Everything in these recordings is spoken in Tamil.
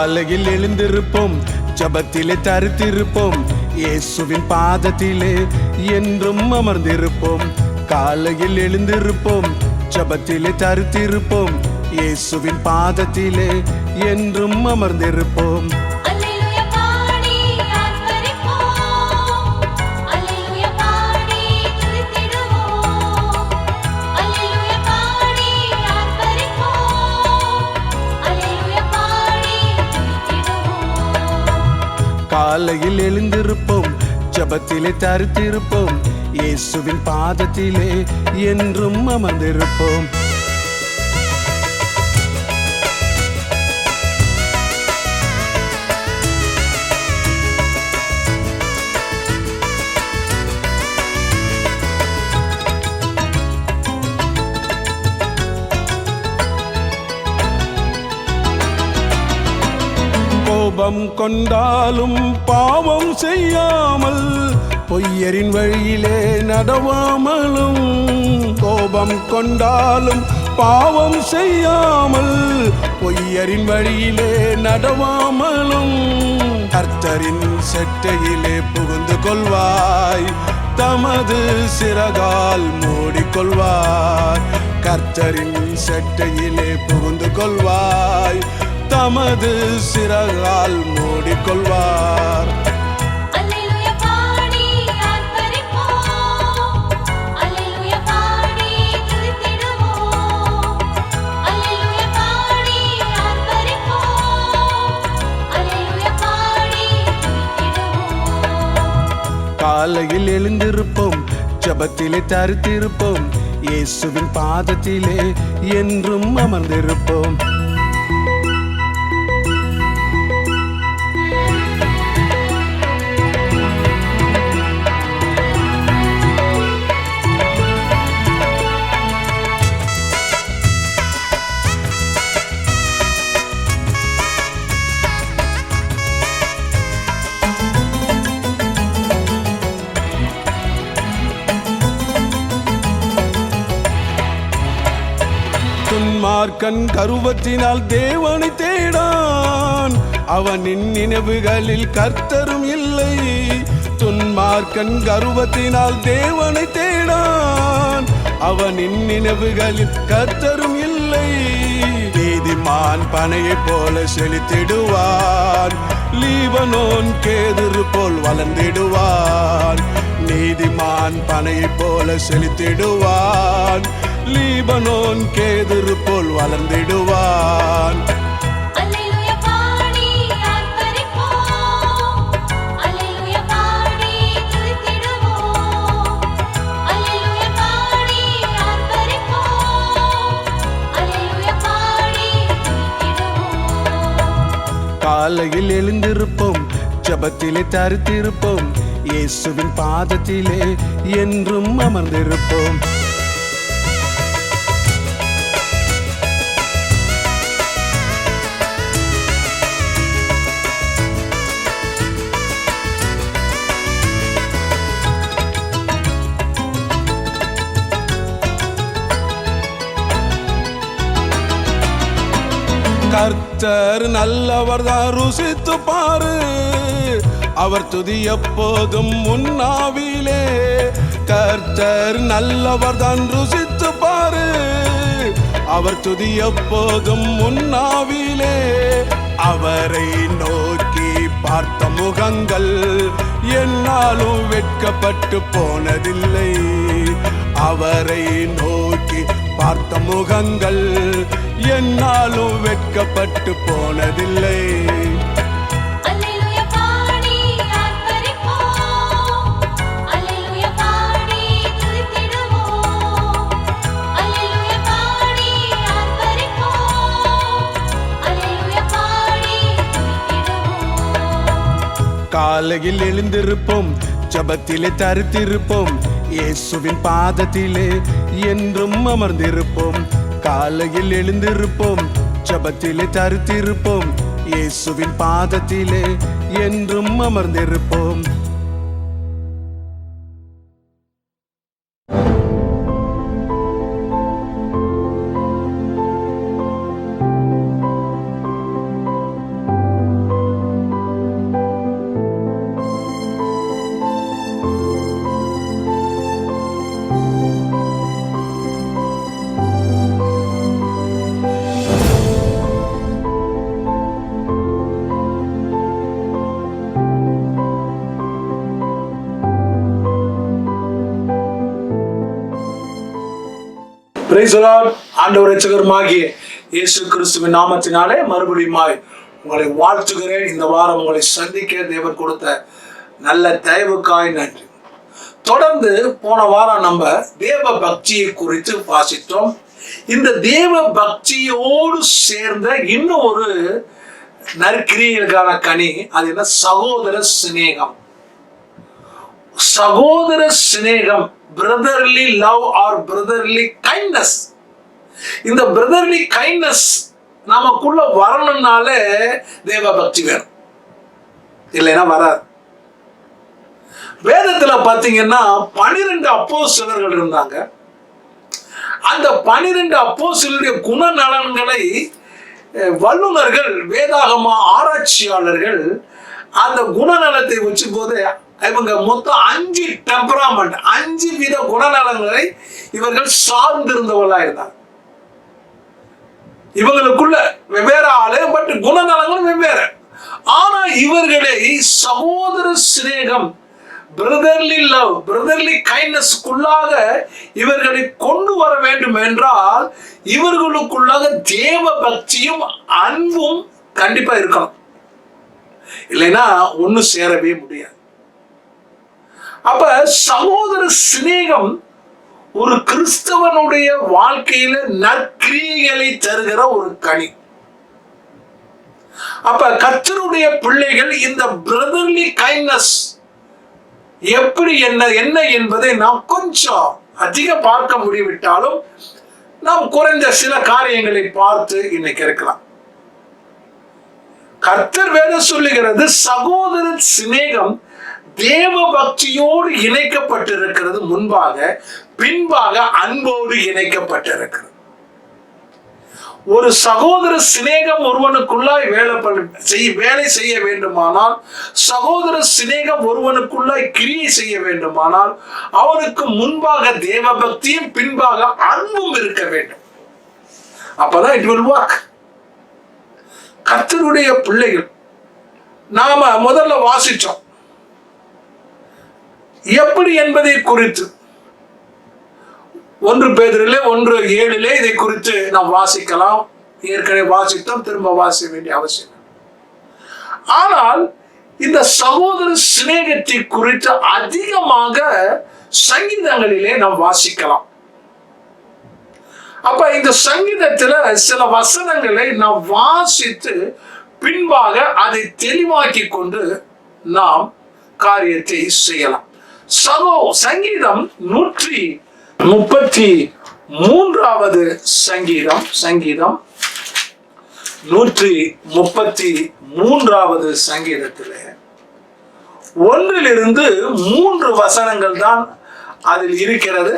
காலையில் எழுந்திருப்போம், ஜபத்திலே தரித்திருப்போம், இயேசுவின் பாதத்திலே என்றும் அமர்ந்திருப்போம். காலையில் எழுந்திருப்போம், ஜபத்திலே தரித்திருப்போம், இயேசுவின் பாதத்திலே என்றும் அமர்ந்திருப்போம். காலையில் எழுந்திருப்போம், ஜபத்திலே தரித்திருப்போம், இயேசுவின் பாதத்திலே என்றும் அமர்ந்திருப்போம். கோபம் கொண்டாலும் பாவம் செய்யாமல், பொய்யரின் வழியிலே நடவாமலும். கோபம் கொண்டாலும் பாவம் செய்யாமல், பொய்யரின் வழியிலே நடவாமலும். கர்த்தரின் செட்டையிலே புகுந்து கொள்வாய், தமது சிறகால் மூடிக்கொள்வார். கர்த்தரின் செட்டையிலே புகுந்து கொள்வாய், தமது சிறகால் மூடிக்கொள்வார். காலையில் எழுந்திருப்போம், ஜபத்திலே தரித்திருப்போம், இயேசுவின் பாதத்திலே என்றும் அமர்ந்திருப்போம். துன்மார்க்கன் கருவத்தினால் தேவனை தேடான், அவனின் நினைவுகளில் கர்த்தரும் இல்லை. துன்மார்க்கன் கருவத்தினால் தேவனை தேடான், அவனின் நினைவுகளில் கர்த்தரும் இல்லை. நீதிமான் பனையை போல செழித்திடுவான், லீபனோன் கேதுரு போல் வளர்ந்திடுவான். நீதிமான் பனையை போல செழித்திடுவான், லீபனோன் கேதுரு போல் வளர்ந்திடுவான். காலையில் எழுந்திருப்போம், ஜபத்திலே தரித்திருப்போம், இயேசுவின் பாதத்திலே என்றும் அமர்ந்திருப்போம். கர்த்தர் நல்லவர் தான், ருசித்து பாரு, அவர் துதி எப்போதும் உன்னாவிலே. கர்த்தர் நல்லவர் தான், ருசித்து பாரு, அவர் துதி எப்போதும் உன்னாவிலே. அவரை நோக்கி பார்த்த முகங்கள் என்னாலும் வெட்கப்பட்டு போனதில்லை. அவரை நோக்கி பார்த்த முகங்கள் என்னாலும் வெட்கப்பட்டு போனதில்லை. காலையில் எழுந்திருப்போம், ஜபத்திலே தரித்திருப்போம், இயேசுவின் பாதத்திலே என்றும் அமர்ந்திருப்போம். காலையில் எழுந்திருப்போம், ஜபத்திலே தரித்திருப்போம், இயேசுவின் பாதத்திலே என்றும் அமர்ந்திருப்போம். Praise the Lord. ஆண்டவர் இரட்சகருமாகிய இயேசு கிறிஸ்துவின் நாமத்தினாலே மறுபடியுமாய் உங்களை வாழ்த்துகிறேன். இந்த வாரம் உங்களை சந்திக்க தேவன் கொடுத்த நல்ல தயவுக்காய் நன்றி. தொடர்ந்து போன வாரம் நம்ம தேவ பக்தியை குறித்து வாசித்தோம். இந்த தேவ பக்தியோடு சேர்ந்த இன்னும் ஒரு நற்கிரியைகளுக்கான கனி, அது என்ன? சகோதர சிநேகம். சகோதர சிநேகம், brotherly love or brotherly kindness. இந்த பிரதர்லி கைண்ட்னஸ் நமக்குள்ள வரணும்னாலே தேவ பக்தி வேணும், இல்லைன்னா வராது. வேதத்துல பாத்தீங்கன்னா 12 அப்போஸ்தலர்கள் இருந்தாங்க. அந்த 12 அப்போஸ்தலருடைய குணநலன்களை வல்லுநர்கள், வேதாகம ஆராய்ச்சியாளர்கள் அந்த குணநலத்தை வச்சு போது இவங்க மொத்தம் 5 டெம்பராமெண்ட், 5 வித குணநலங்களை இவர்கள் சார்ந்திருந்தவர்களா இருந்தாங்க. இவங்களுக்குள்ள வெவ்வேறு ஆளு, பட் குணநலங்களும் வெவ்வேறு. ஆனா இவர்களை சகோதர சிநேகம், பிரதர்லி லவ், பிரதர்லி கைண்ட்னஸ்க்குள்ளாக இவர்களை கொண்டு வர வேண்டும் என்றால் இவர்களுக்குள்ளாக தேவ பக்தியும் அன்பும் கண்டிப்பா இருக்கணும், இல்லைன்னா ஒண்ணு சேரவே முடியாது. அப்ப சகோதர சிநேகம் ஒரு கிறிஸ்தவனுடைய வாழ்க்கையில நற்கிரியைகளை தருகிற ஒரு கனி. அப்ப கர்த்தருடைய பிள்ளைகள் இந்த பிரதர்லி கைண்ட்னஸ் எப்படி என்ன என்பதை நாம் கொஞ்சம் அதிகம் பார்க்க முடிவிட்டாலும் நாம் குறைந்த சில காரியங்களை பார்த்து இன்னைக்கு இருக்கலாம். கர்த்தர் வேதம் சொல்லுகிறது சகோதர சிநேகம் தேவ பக்தியோடு இணைக்கப்பட்டிருக்கிறது, முன்பாக பின்பாக அன்போடு இணைக்கப்பட்டிருக்கிறது. ஒரு சகோதர சிநேகம் ஒருவனுக்குள்ளாய் வேலை செய்ய வேண்டுமானால், சகோதர சிநேகம் ஒருவனுக்குள்ளாய் கிரியை செய்ய வேண்டுமானால் அவனுக்கு முன்பாக தேவ பக்தியும் பின்பாக அன்பும் இருக்க வேண்டும். அப்பதான் இட் வில் வொர்க். கர்த்தருடைய பிள்ளைகள் நாம முதல்ல வாசிச்சோம் எப்படி என்பதை குறித்து. 1 பேதுருவிலே 1:7 இதை குறித்து நாம் வாசிக்கலாம். ஏற்கனவே வாசித்தோம், திரும்ப வாசிக்க வேண்டிய அவசியம். ஆனால் இந்த சகோதர சிநேகத்தை குறித்து அதிகமாக சங்கீதங்களிலே நாம் வாசிக்கலாம். அப்ப இந்த சங்கீதத்துல சில வசனங்களை நாம் வாசித்து பின்பாக அதை தெளிவாக்கி கொண்டு நாம் காரியத்தை செய்யலாம். சங்கீதம் 133வது சங்கீதம் 133வது சங்கீதத்திலே 1 3 வசனங்கள் தான் அதில் இருக்கிறது.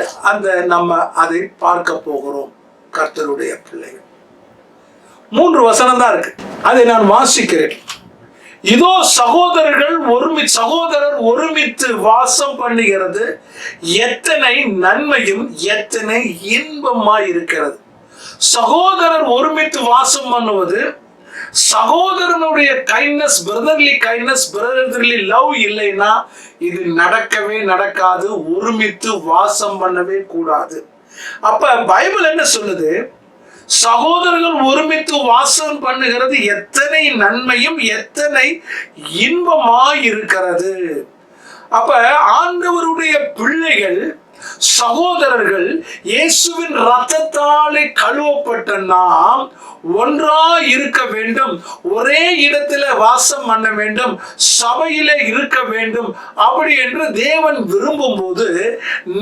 நம்ம அதை பார்க்க போகிறோம். கர்த்தருடைய பிள்ளைகள் 3 வசனம் தான் இருக்கு. அதை நான் வாசிக்கிறேன். இதோ சகோதரர் ஒருமித்து வாசம் பண்ணுகிறது, எத்தனை நன்மையும் எத்தனை இன்பமாய் இருக்கிறது. சகோதரர் ஒருமித்து வாசம் பண்ணுவது, சகோதரனுடைய கைண்ட்னஸ், பிரதர்லி லவ் இல்லைன்னா இது நடக்கவே நடக்காது. ஒருமித்து வாசம் பண்ணவே கூடாது. அப்ப பைபிள் என்ன சொல்லுது? சகோதரர்கள் ஒருமித்து வாசம் பண்ணுகிறது எத்தனை நன்மையும் எத்தனை இன்பமாய் இருக்கிறது. அப்ப ஆண்டவருடைய பிள்ளைகள், சகோதரர்கள், இயேசுவின் இரத்தத்தாலே கழுவப்பட்ட நாம் ஒன்றாய் இருக்க வேண்டும், ஒரே இடத்துல வாசம் பண்ண வேண்டும், சபையில இருக்க வேண்டும். அப்படி என்று தேவன் விரும்பும் போது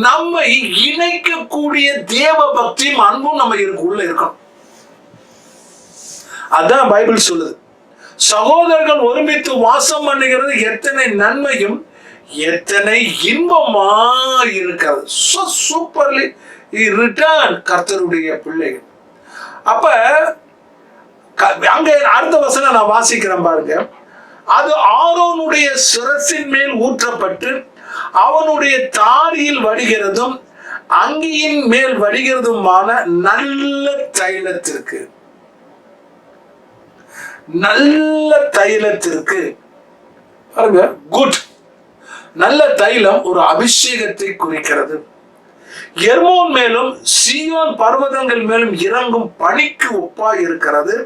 நம்மை இணைக்கக்கூடிய தேவ பக்தியும் அன்பும் நம்ம உள்ள இருக்கணும். அதான் பைபிள் சொல்லுது. சகோதரர்கள் ஒருமித்து வாசம் பண்ணுகிறது எத்தனை நன்மையும் எத்தனை இன்பமா இருக்கிறது. சூப்பர்லி ரிட்டர்ன் கர்த்தருடைய பிள்ளைகள். அப்ப அங்க அடுத்த வசனம் நான் வாசிக்கிறேன் பாருங்க. அது ஆரோனுடைய சிரசின் மேல் ஊற்றப்பட்டு அவனுடைய தாடியில் வடிகிறதும் அங்கியின் மேல் வடிகிறதுமான நல்ல தைலத்திற்கு பாருங்க, குட். நல்ல தைலம் ஒரு அபிஷேகத்தை குறிக்கிறது. எர்மோன் மேலும் சீயோன் பர்வதங்கள் மேலும் இறங்கும் பனிக்கு ஒப்பாய் இருக்கிறது.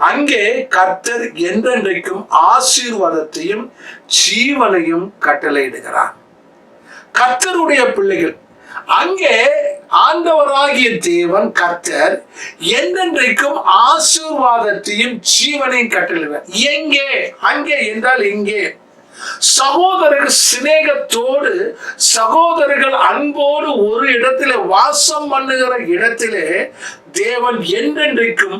அங்கே கர்த்தர் என்றென்றைக்கும் ஆசீர்வாதத்தையும் ஜீவனையும் கட்டளையிடுகிறார். கர்த்தருடைய பிள்ளைகள், அங்கே ஆண்டவராகிய தேவன் கர்த்தர் என்றென்றைக்கும் ஆசீர்வாதத்தையும் ஜீவனையும் கட்டளையிடுவார். எங்கே? அங்கே என்றால் எங்கே? சகோதரர்கள் சிநேகத்தோடு, சகோதரர்கள் அன்போடு ஒரு இடத்திலே வாசம் பண்ணுகிற இடத்திலே தேவன் என்றென்றைக்கும்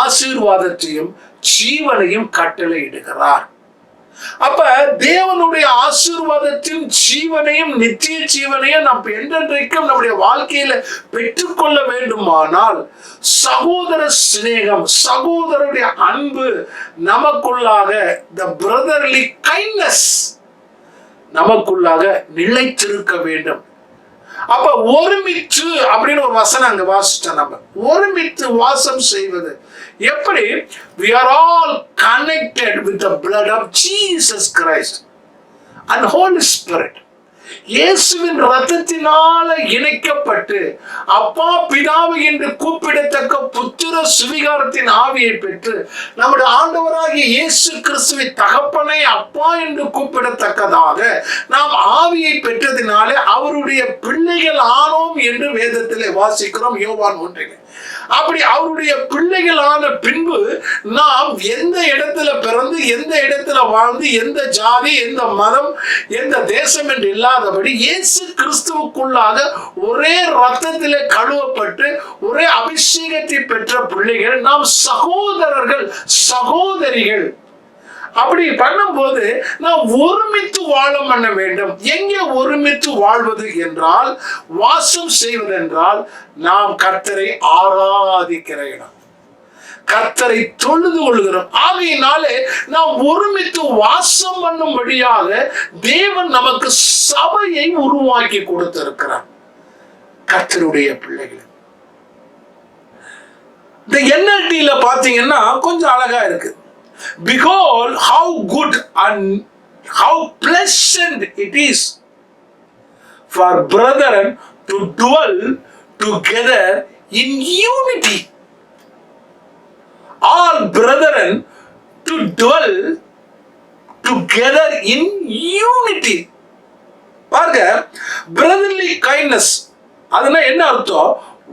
ஆசீர்வாதத்தையும் ஜீவனையும் கட்டளையிடுகிறார். அப்ப தேவனுடைய ஆசீர்வாதத்தின் ஜீவனையும் நித்திய ஜீவனையும் நாம் என்றென்றைக்கும் நம்முடைய வாழ்க்கையில பெற்றுக்கொள்ள வேண்டுமானால் சகோதர சிநேகம், சகோதரருடைய அன்பு நமக்குள்ளாக, the brotherly kindness நமக்குள்ளாக நிலைத்திருக்க வேண்டும். அப்ப ஒருமித்து அப்படின்னு ஒரு வசனம் அங்க வாசிச்சோம். நம்ம ஒருமித்து வாசம் செய்வது எப்படி? we are all connected with the blood of Jesus Christ and Holy Spirit. இயேசுவின் இரத்தத்தினால இணைக்கப்பட்டு அப்பா பிதாவை என்று கூப்பிடத்தக்க புத்திர சுவிகாரத்தின் ஆவியை பெற்று நம்முடைய ஆண்டவராகிய இயேசு கிறிஸ்துவை தகப்பனை அப்பா என்று கூப்பிடத்தக்கதாக நாம் ஆவியை பெற்றதினாலே அவருடைய பிள்ளைகள் ஆனோம் என்று வேதத்திலே வாசிக்கிறோம், யோவான் 1. அப்படி அவருடைய பிள்ளைகளான பின்பு நாம் எந்த இடத்துல பிறந்து, எந்த இடத்துல வாழ்ந்து, எந்த ஜாதி, எந்த மதம், எந்த தேசம் என்று இல்லாதபடி இயேசு கிறிஸ்துவுக்குள்ளாக ஒரே ரத்தத்திலே கழுவப்பட்டு ஒரே அபிஷேகத்தை பெற்ற பிள்ளைகள் நாம், சகோதரர்கள், சகோதரிகள். அப்படி பண்ணும்போது நாம் ஒருமித்து வாழ பண்ண வேண்டும். எங்கே ஒருமித்து வாழ்வது என்றால், வாசம் செய்வதென்றால் நாம் கர்த்தரை ஆராதிக்கிற இடம், கர்த்தரை தொழுது கொள்கிறோம். ஆகையினாலே நாம் ஒருமித்து வாசம் பண்ணும்படியாக தேவன் நமக்கு சபையை உருவாக்கி கொடுத்திருக்கிறார். கர்த்தருடைய பிள்ளைகள் இந்த NLT-ல பாத்தீங்கன்னா கொஞ்சம் அழகா இருக்கு. Behold how good and how pleasant it is for brethren to dwell together in unity. All brethren to dwell together in unity. பாருங்க, brotherly kindness அதுனா என்ன அர்த்தம்?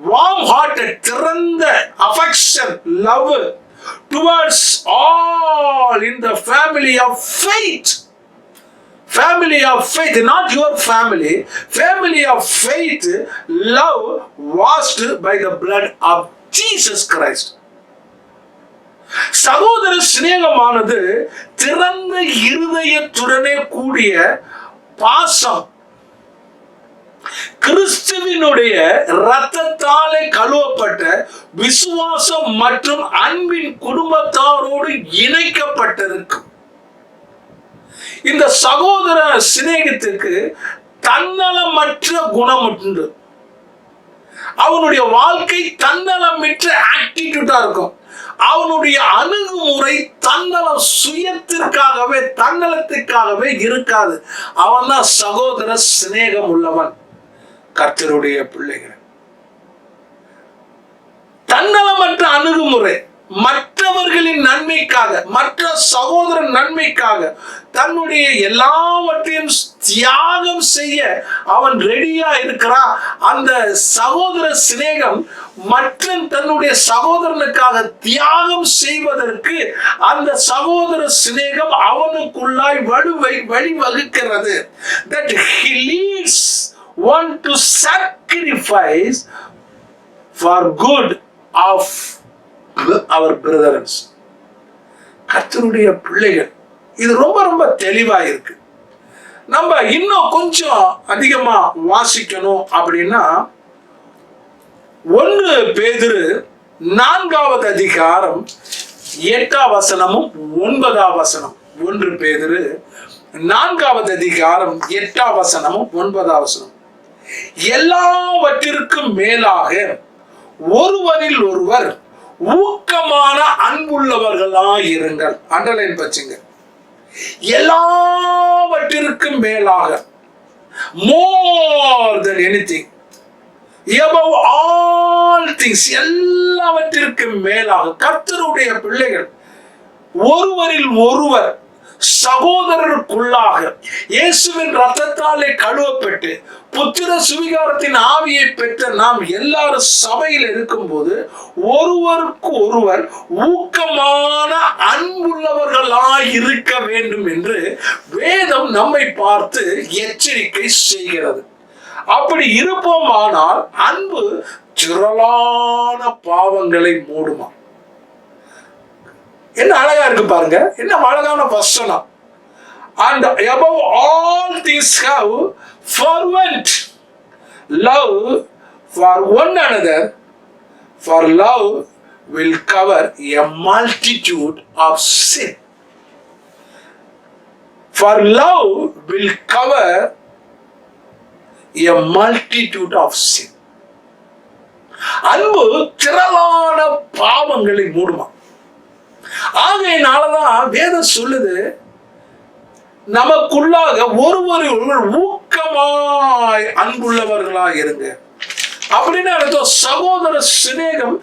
warm hearted, திறந்த affection, love towards all in the family of faith. Family of faith, not your family. Family of faith, love washed by the blood of Jesus Christ. சகோதர சிநேகமானது திறந்த இருதயத்துடனே கூடிய பாசம், கிறிஸ்துவினுடைய இரத்தத்தாலே கழுவப்பட்ட விசுவாசம் மற்றும் அன்பின் குடும்பத்தாரோடு இணைக்கப்பட்டிருக்கும். இந்த சகோதர சிநேகத்துக்கு தன்னலமற்ற குணம் உண்டு. அவனுடைய வாழ்க்கை தன்னலமற்ற ஆட்டிடியூடா இருக்கும். அவனுடைய அணுகுமுறை தன்னலம், சுயத்திற்காகவே, தன்னலத்திற்காகவே இருக்காது. அவன் தான் சகோதர சிநேகம் உள்ளவன். கர்த்தருடைய பிள்ளைகள் தன்னலமற்ற அணுகுமுறை, மற்றவர்களின் நன்மைக்காக, மற்ற சகோதர நன்மைக்காக தன்னுடைய எல்லாவற்றையும் தியாகம் செய்ய அவன் ரெடியா இருக்கிறான். அந்த சகோதர சிநேகம் மற்ற தன்னுடைய சகோதரனுக்காக தியாகம் செய்வதற்கு அந்த சகோதர சிநேகம் அவனுக்குள்ளாய் வழிவகுக்கிறது. That he leads one to sacrifice for good of our brothers. கர்த்தருடைய பிள்ளைகள், இது ரொம்ப ரொம்ப தெளிவா இருக்கு. நம்ம இன்னும் கொஞ்சம் அதிகமா வாசிக்கணும் அப்படின்னா 1 பேதுரு 4வது அதிகாரம் 8ஆம் வசனமும் 9ஆம் வசனம். 1 பேதுரு 4வது அதிகாரம் 8ஆம் வசனமும் 9ஆம் வசனம். எல்லாவற்றிற்கும் மேலாக ஒருவரில் ஒருவர் ஊக்கமான அன்புள்ளவர்களாயிருங்கள். அண்டர்லைன் பச்சுங்க. எல்லாவற்றிற்கும் மேலாக, more than anything, above all things, எல்லாவற்றிற்கு மேலாக கர்த்தருடைய பிள்ளைகள் ஒருவரில் ஒருவர் சகோதரருக்குள்ளாக இயேசுவின் இரத்தத்தாலே கழுவப்பட்டு புத்திர சுவிகாரத்தின் ஆவியை பெற்ற நாம் எல்லாரும் சபையில் இருக்கும்போது ஒருவருக்கு ஒருவர் ஊக்கமான அன்புள்ளவர்களாய் இருக்க வேண்டும் என்று வேதம் நம்மை பார்த்து எச்சரிக்கை செய்கிறது. அப்படி இருப்போமானால் அன்பு திரளான பாவங்களை மூடுமா. என்ன அழகா இருக்கு பாருங்க, என்ன அழகான வசனம். And above all things have fervent love for one another, for love will cover a multitude of sin. For love will cover a multitude of sin. அன்பு திரளான பாவங்களை மூடுமா. ஆகையினாலதான் வேதம் சொல்லுது, நமக்குள்ளாக ஒருவர் ஊக்கமாய் அன்புள்ளவர்களாக இருங்க அப்படின்னு அர்த்தம். சகோதர சிநேகம்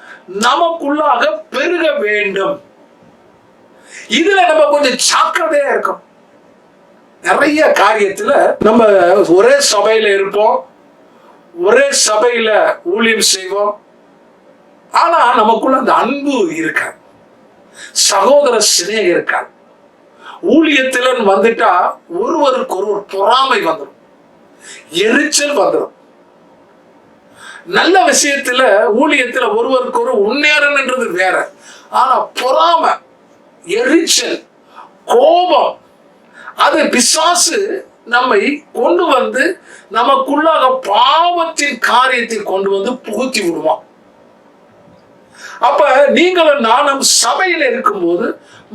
நமக்குள்ளாக பெருக வேண்டும். இதுல நம்ம கொஞ்சம் ஜாக்கிரதையா இருக்கோம். நிறைய காரியத்துல நம்ம ஒரே சபையில இருப்போம், ஒரே சபையில ஊழியம் செய்வோம், ஆனா நமக்குள்ள அந்த அன்பு இருக்காது, சகோதர சிநேகம் இருக்காது. ஊழியத்துல வந்துட்டா ஒருவருக்கு ஒருவர் பொறாமை வந்துடும், எரிச்சல் வந்துடும். நல்ல விஷயத்துல ஊழியத்துல ஒருவருக்கு ஒரு முன்னேறன்ன்றது வேற, ஆனா பொறாமை, எரிச்சல், கோபம், அது பிசாசு நம்மை கொண்டு வந்து நமக்குள்ளாக பாவத்தின் காரியத்தை கொண்டு வந்து புகுத்தி விடுவான். அப்ப நீங்களும் நானும் சபையில் இருக்கும்போது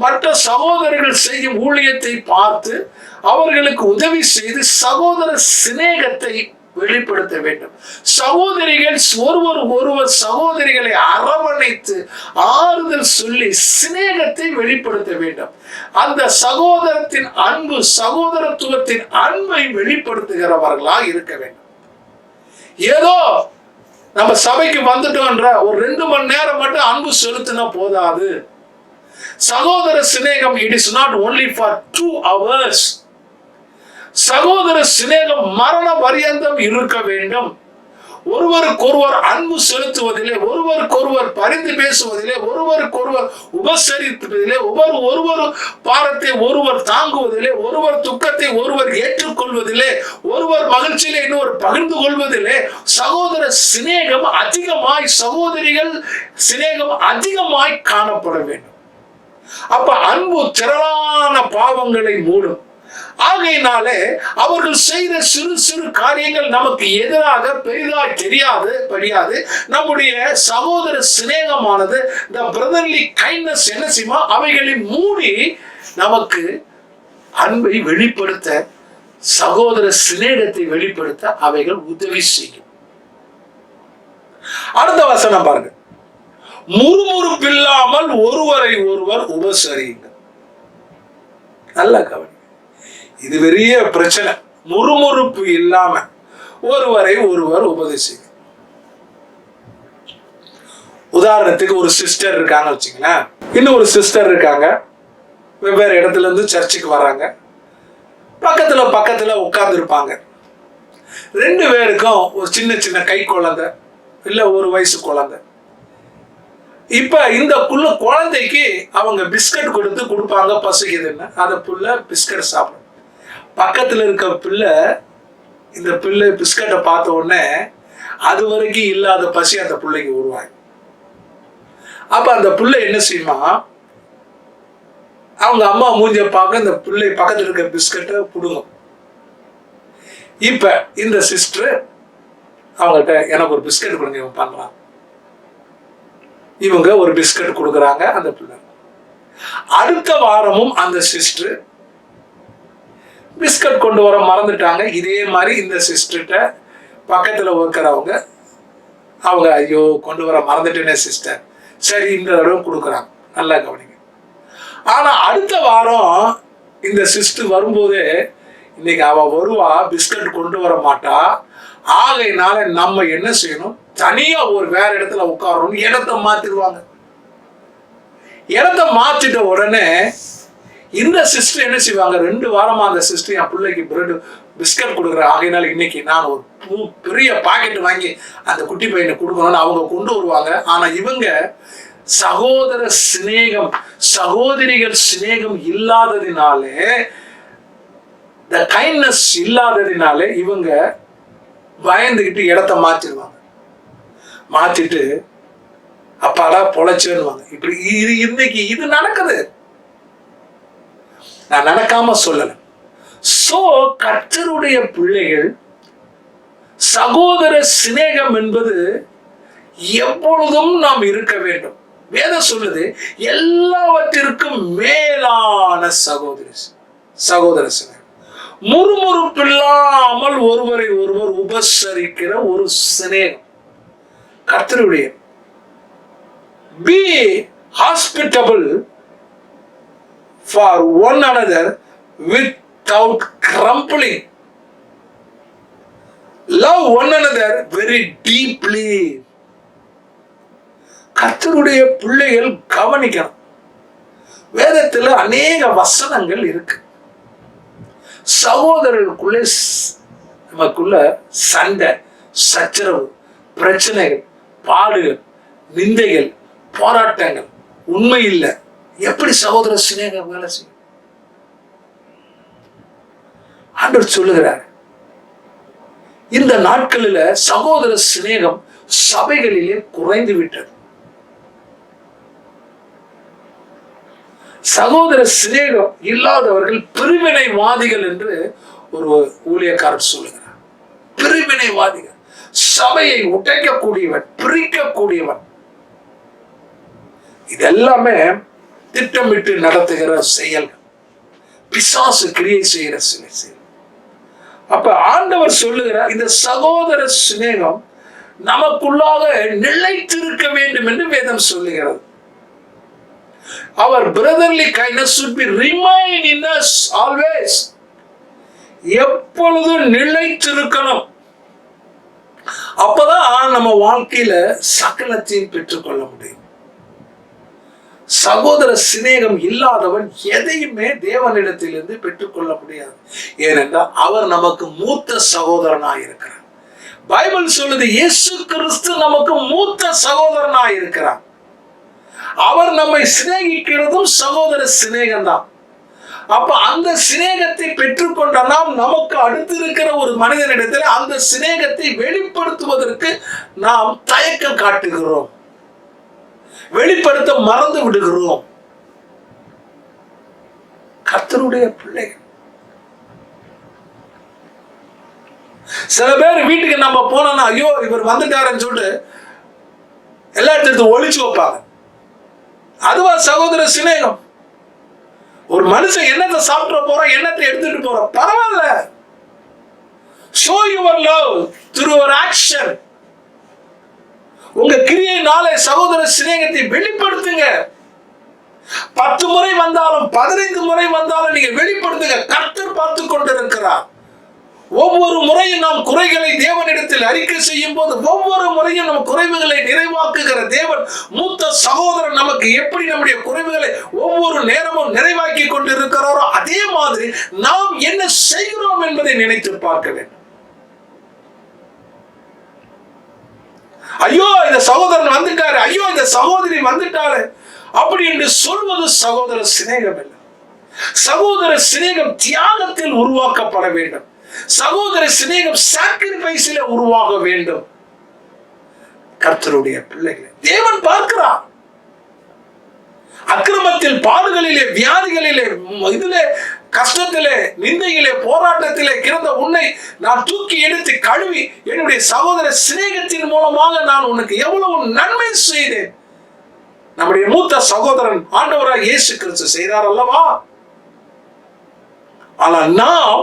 மற்ற சகோதரர்கள் செய்யும் ஊழியத்தை பார்த்து அவர்களுக்கு உதவி செய்து சகோதர சிநேகத்தை வெளிப்படுத்த வேண்டும். சகோதரிகள் ஒருவர் சகோதரிகளை அரவணைத்து ஆறுதல் சொல்லி சிநேகத்தை வெளிப்படுத்த வேண்டும். அந்த சகோதரத்தின் அன்பு, சகோதரத்துவத்தின் அன்பை வெளிப்படுத்துகிறவர்களாக இருக்க வேண்டும். ஏதோ நம்ம சபைக்கு வந்துட்டோம்ன்ற ஒரு 2 மணி நேரம் மட்டும் அன்பு செலுத்தினா போதாது. சகோதர சிநேகம் it is not only for 2 hours. சகோதர சிநேகம் மரண பரியந்தம் இருக்க வேண்டும். ஒருவருக்கொருவர் அன்பு செலுத்துவதிலே, ஒருவருக்கொருவர் பரிந்து பேசுவதிலே, ஒருவருக்கொருவர் உபசரிப்பதிலே, ஒருவர் பாரத்தை ஒருவர் தாங்குவதிலே, ஒருவர் துக்கத்தை ஒருவர் ஏற்றுக்கொள்வதிலே, ஒருவர் மகிழ்ச்சியிலே இன்னொரு பகிர்ந்து கொள்வதிலே சகோதர சிநேகம் அதிகமாய், சகோதரிகள் சிநேகம் அதிகமாய் காணப்பட வேண்டும். அப்ப அன்பு திரளான பாவங்களை மூடும். ஆகையினாலே அவர்கள் செய்த சிறு சிறு காரியங்கள் நமக்கு எதிராக பெரிதாய் தெரியாது. நம்முடைய சகோதர சிநேகமானது, the brotherly kindness என்ன செய்யுமா, அவைகளை மூடி நமக்கு அன்பை வெளிப்படுத்த, சகோதர சிநேகத்தை வெளிப்படுத்த அவைகள் உதவி செய்யும். அடுத்த வசனம் பாருங்க, முறுமுறுப்பில்லாமல் ஒருவரை ஒருவர் உபசரியுங்கள். நல்ல கவனி, இது பெரிய பிரச்சனை. முறுமுறுப்பு இல்லாம ஒருவரை ஒருவர் உபதேசிங்க. உதாரணத்துக்கு ஒரு சிஸ்டர் இருக்காங்க வச்சுங்களேன், இன்னும் ஒரு சிஸ்டர் இருக்காங்க, வெவ்வேறு இடத்துல இருந்து சர்ச்சுக்கு வர்றாங்க, பக்கத்துல உட்கார்ந்து இருப்பாங்க. 2 பேருக்கும் ஒரு சின்ன சின்ன கை குழந்தை, இல்ல 1 வயசு குழந்தை. இப்ப இந்த குழந்தைக்கு அவங்க பிஸ்கட் கொடுப்பாங்க, பசிக்குதுன்னு. அந்த புள்ள பிஸ்கட் சாப்பிடும். பக்கத்துல இருக்க பிள்ளை, இந்த பிள்ளை பிஸ்கட்டை பார்த்த உடனே அது வரைக்கும் இல்லாத பசி அந்த பிள்ளைக்கு உருவாங்க. அப்ப அந்த பிள்ளை என்ன செய்யுமா, அவங்க அம்மா மூஞ்ச பார்க்க இந்த பிள்ளை பக்கத்துல இருக்க பிஸ்கட்டை புடுங்கும். இப்ப இந்த சிஸ்டர் அவங்கள்ட்ட எனக்கு ஒரு பிஸ்கட் கொடுங்க, இவன் பண்றான். இவங்க ஒரு பிஸ்கட் கொடுக்குறாங்க அந்த பிள்ளை. அடுத்த வாரமும் அந்த சிஸ்டர் பிஸ்கட் கொண்டு வர மறந்துட்டாங்க. இதே மாதிரி இந்த சிஸ்டர்கிட்ட பக்கத்துல இருக்கிறவங்க அவங்க, ஐயோ கொண்டு வர மறந்துட்டேனே சிஸ்டர், சரி இந்த தடவை கொடுக்குறாங்க. நல்லா கவனிங்க. ஆனா அடுத்த வாரம் இந்த சிஸ்டர் வரும்போது இன்னைக்கு அவ வருவா, பிஸ்கட் கொண்டு வர மாட்டா. ஆகையினால நம்ம என்ன செய்யணும், தனியா ஒரு வேற இடத்துல உட்காரணும். இடத்த மாத்திடுவாங்க. இடத்த மாத்திட்ட உடனே இந்த சிஸ்டர் என்ன செய்வாங்க, 2 வாரமா அந்த சிஸ்டர் என் பிள்ளைக்கு பிரெட் பிஸ்கட் கொடுக்குற. ஆகையினால இன்னைக்கு நான் ஒரு பெரிய பாக்கெட் வாங்கி அந்த குட்டி பையனை கொடுக்கணும்னு அவங்க கொண்டு வருவாங்க. ஆனா இவங்க சகோதர சிநேகம், சகோதரிகள் சிநேகம் இல்லாததினாலே, the kindness இல்லாததினாலே இவங்க பயந்துகிட்டு இடத்த மாத்திடுவாங்க. மாத்திட்டு அப்பாடா பொழைச்சேன்னுவாங்க. இப்படி இன்னைக்கு இது நடக்குது. நான் நடக்காம சொல்லல. சோ கர்த்தருடைய பிள்ளைகள், சகோதர சிநேகம் என்பது எப்பொழுதும் நாம் இருக்க வேண்டும். வேதம் சொல்லுது, எல்லாவற்றிற்கும் மேலான சகோதர சிநேகம், முறுமுறுப்பில்லாமல் ஒருவரை ஒருவர் உபசரிக்கிற ஒரு சிநேகம். கர்த்தருடைய be hospitable for one another without grumbling. Love one another very deeply. கர்த்தருடைய பிள்ளைகள் கவனிக்கணும். வேதத்தில் அநேக வசனங்கள் இருக்கு. சகோதரர்களுக்குள்ளே நமக்குள்ள சண்டை, சச்சரவு, பிரச்சனைகள், பாடுகள், நிந்தைகள், போராட்டங்கள் உண்மை இல்லை. எப்படி சகோதர சிநேகம் வேலை செய்யும்? ஆண்டவர் சொல்லுகிறார், இந்த நாட்களில் சகோதர சிநேகம் சபைகளிலே குறைந்து விட்டது. சகோதர சிநேகம் இல்லாதவர்கள் பிரிவினைவாதிகள் என்று ஒரு ஊழியக்காரர் சொல்லுகிறார். பிரிவினைவாதிகள், சபையை உடைக்கக்கூடியவன், பிரிக்கக்கூடியவன். இதெல்லாமே திட்டமிட்டு நடத்துகிற செயல்கள், பிசாசு கிரியை செய்கிற செயல். அப்ப ஆண்டவர் சொல்லுகிறார், இந்த சகோதர சிநேகம் நமக்குள்ளாக நிலைத்திருக்க வேண்டும் என்று வேதம் சொல்லுகிறது. Our brotherly kindness should be remain in us always. எப்பொழுதும் நிலைத்திருக்கணும். அப்பதான் நம்ம வாழ்க்கையில சகலத்தையும் பெற்றுக்கொள்ள முடியும். சகோதர சிநேகம் இல்லாதவன் எதையுமே தேவனிடத்திலிருந்து பெற்றுக்கொள்ள முடியாது. ஏனென்றால் அவர் நமக்கு மூத்த சகோதரனாய் இருக்கிறார். பைபிள் சொல்லுது, இயேசு கிறிஸ்து நமக்கு மூத்த சகோதரனாய் இருக்கிறார். அவர் நம்மை சிநேகிக்கிறதும் சகோதர சிநேகம்தான். அப்ப அந்த சிநேகத்தை பெற்றுக்கொண்ட நாம் நமக்கு அடுத்து இருக்கிற ஒரு மனிதனிடத்தில் அந்த சிநேகத்தை வெளிப்படுத்துவதற்கு நாம் தயக்கம் காட்டுகிறோம், வெளிப்படுத்த மறந்து விடுகிறோம். கர்த்தருடைய பிள்ளைகள் சில பேர் வீட்டுக்கு நம்ம போனோம்னா, ஐயோ இவர் வந்துட்டாருன்னு சொல்லிட்டு எல்லா இடத்துல ஒளிச்சு வைப்பாங்க. அதுவா சகோதர சிநேகம்? ஒரு மனுஷன் என்னத்தை சாப்பிட போறான், என்னத்தை எடுத்துட்டு போறான், பரவாயில்ல. show your love through your action. உங்க கிரியையினாலே சகோதர சிநேகத்தை வெளிப்படுத்துங்க. 10 முறை வந்தாலும் 15 முறை வந்தாலும் நீங்க வெளிப்படுத்துங்க. கர்த்தர் பார்த்து கொண்டிருக்கிறார். ஒவ்வொரு முறையும் நாம் குறைகளை தேவனிடத்தில் அறிக்கை செய்யும் போது, ஒவ்வொரு முறையும் நம் குறைவுகளை நிறைவாக்குகிற தேவன், மூத்த சகோதரன் நமக்கு எப்படி நம்முடைய குறைவுகளை ஒவ்வொரு நேரமும் நிறைவாக்கி கொண்டிருக்கிறாரோ, அதே மாதிரி நாம் என்ன செய்கிறோம் என்பதை நினைத்து பார்க்க வேண்டும். ஐயோ இந்த சகோதரன் வந்துட்டாரு, ஐயோ இந்த சகோதரி வந்துட்டாரு அப்படி என்று சொல்வது சகோதர சிநேகம் இல்லை. சகோதர சிநேகம் தியாகத்தில் உருவாக்கப்பட வேண்டும். சகோதர சிநேகம் சாக்ரிஃபைஸில் உருவாக வேண்டும். கர்த்தருடைய பிள்ளைகளை தேவன் பார்க்கிறார். அக்கிரமத்தில், பாடுகளிலே, வியாதிகளிலே, இதிலே, கஷ்டத்திலே, நிந்தையிலே, போராட்டத்திலே கிடந்த உன்னை நான் தூக்கி எடுத்து கழுவி என்னுடைய சகோதர சிநேகத்தின் மூலமாக நான் உனக்கு எவ்வளவு நன்மை செய்தேன். நம்முடைய மூத்த சகோதரன் ஆண்டவராக இயேசு கிறிஸ்து செய்தார் அல்லவா? ஆனால் நாம்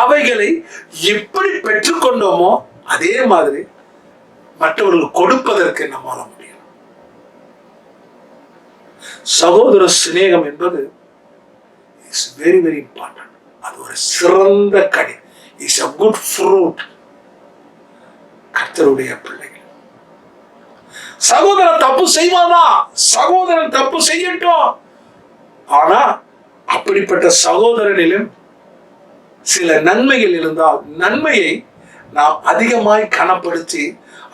அவைகளை எப்படி பெற்றுக்கொண்டோமோ அதே மாதிரி மற்றவர்கள் கொடுப்பதற்கு நம்மால முடியும். சகோதர சிநேகம் என்பது இஸ் வெரி வெரி இம்பார்ட்டன்ட். அது ஒரு சிறந்த கனி. Is a good fruit. கர்த்தருடைய பிள்ளைகள். சகோதரன் தப்பு செய்வானா? சகோதரன் தப்பு செய்யட்டும். ஆனா அப்படிப்பட்ட சகோதரனிலும் சில நன்மைகள் இருந்தால் நன்மையை நாம் அதிகமாய் கனப்படுத்தி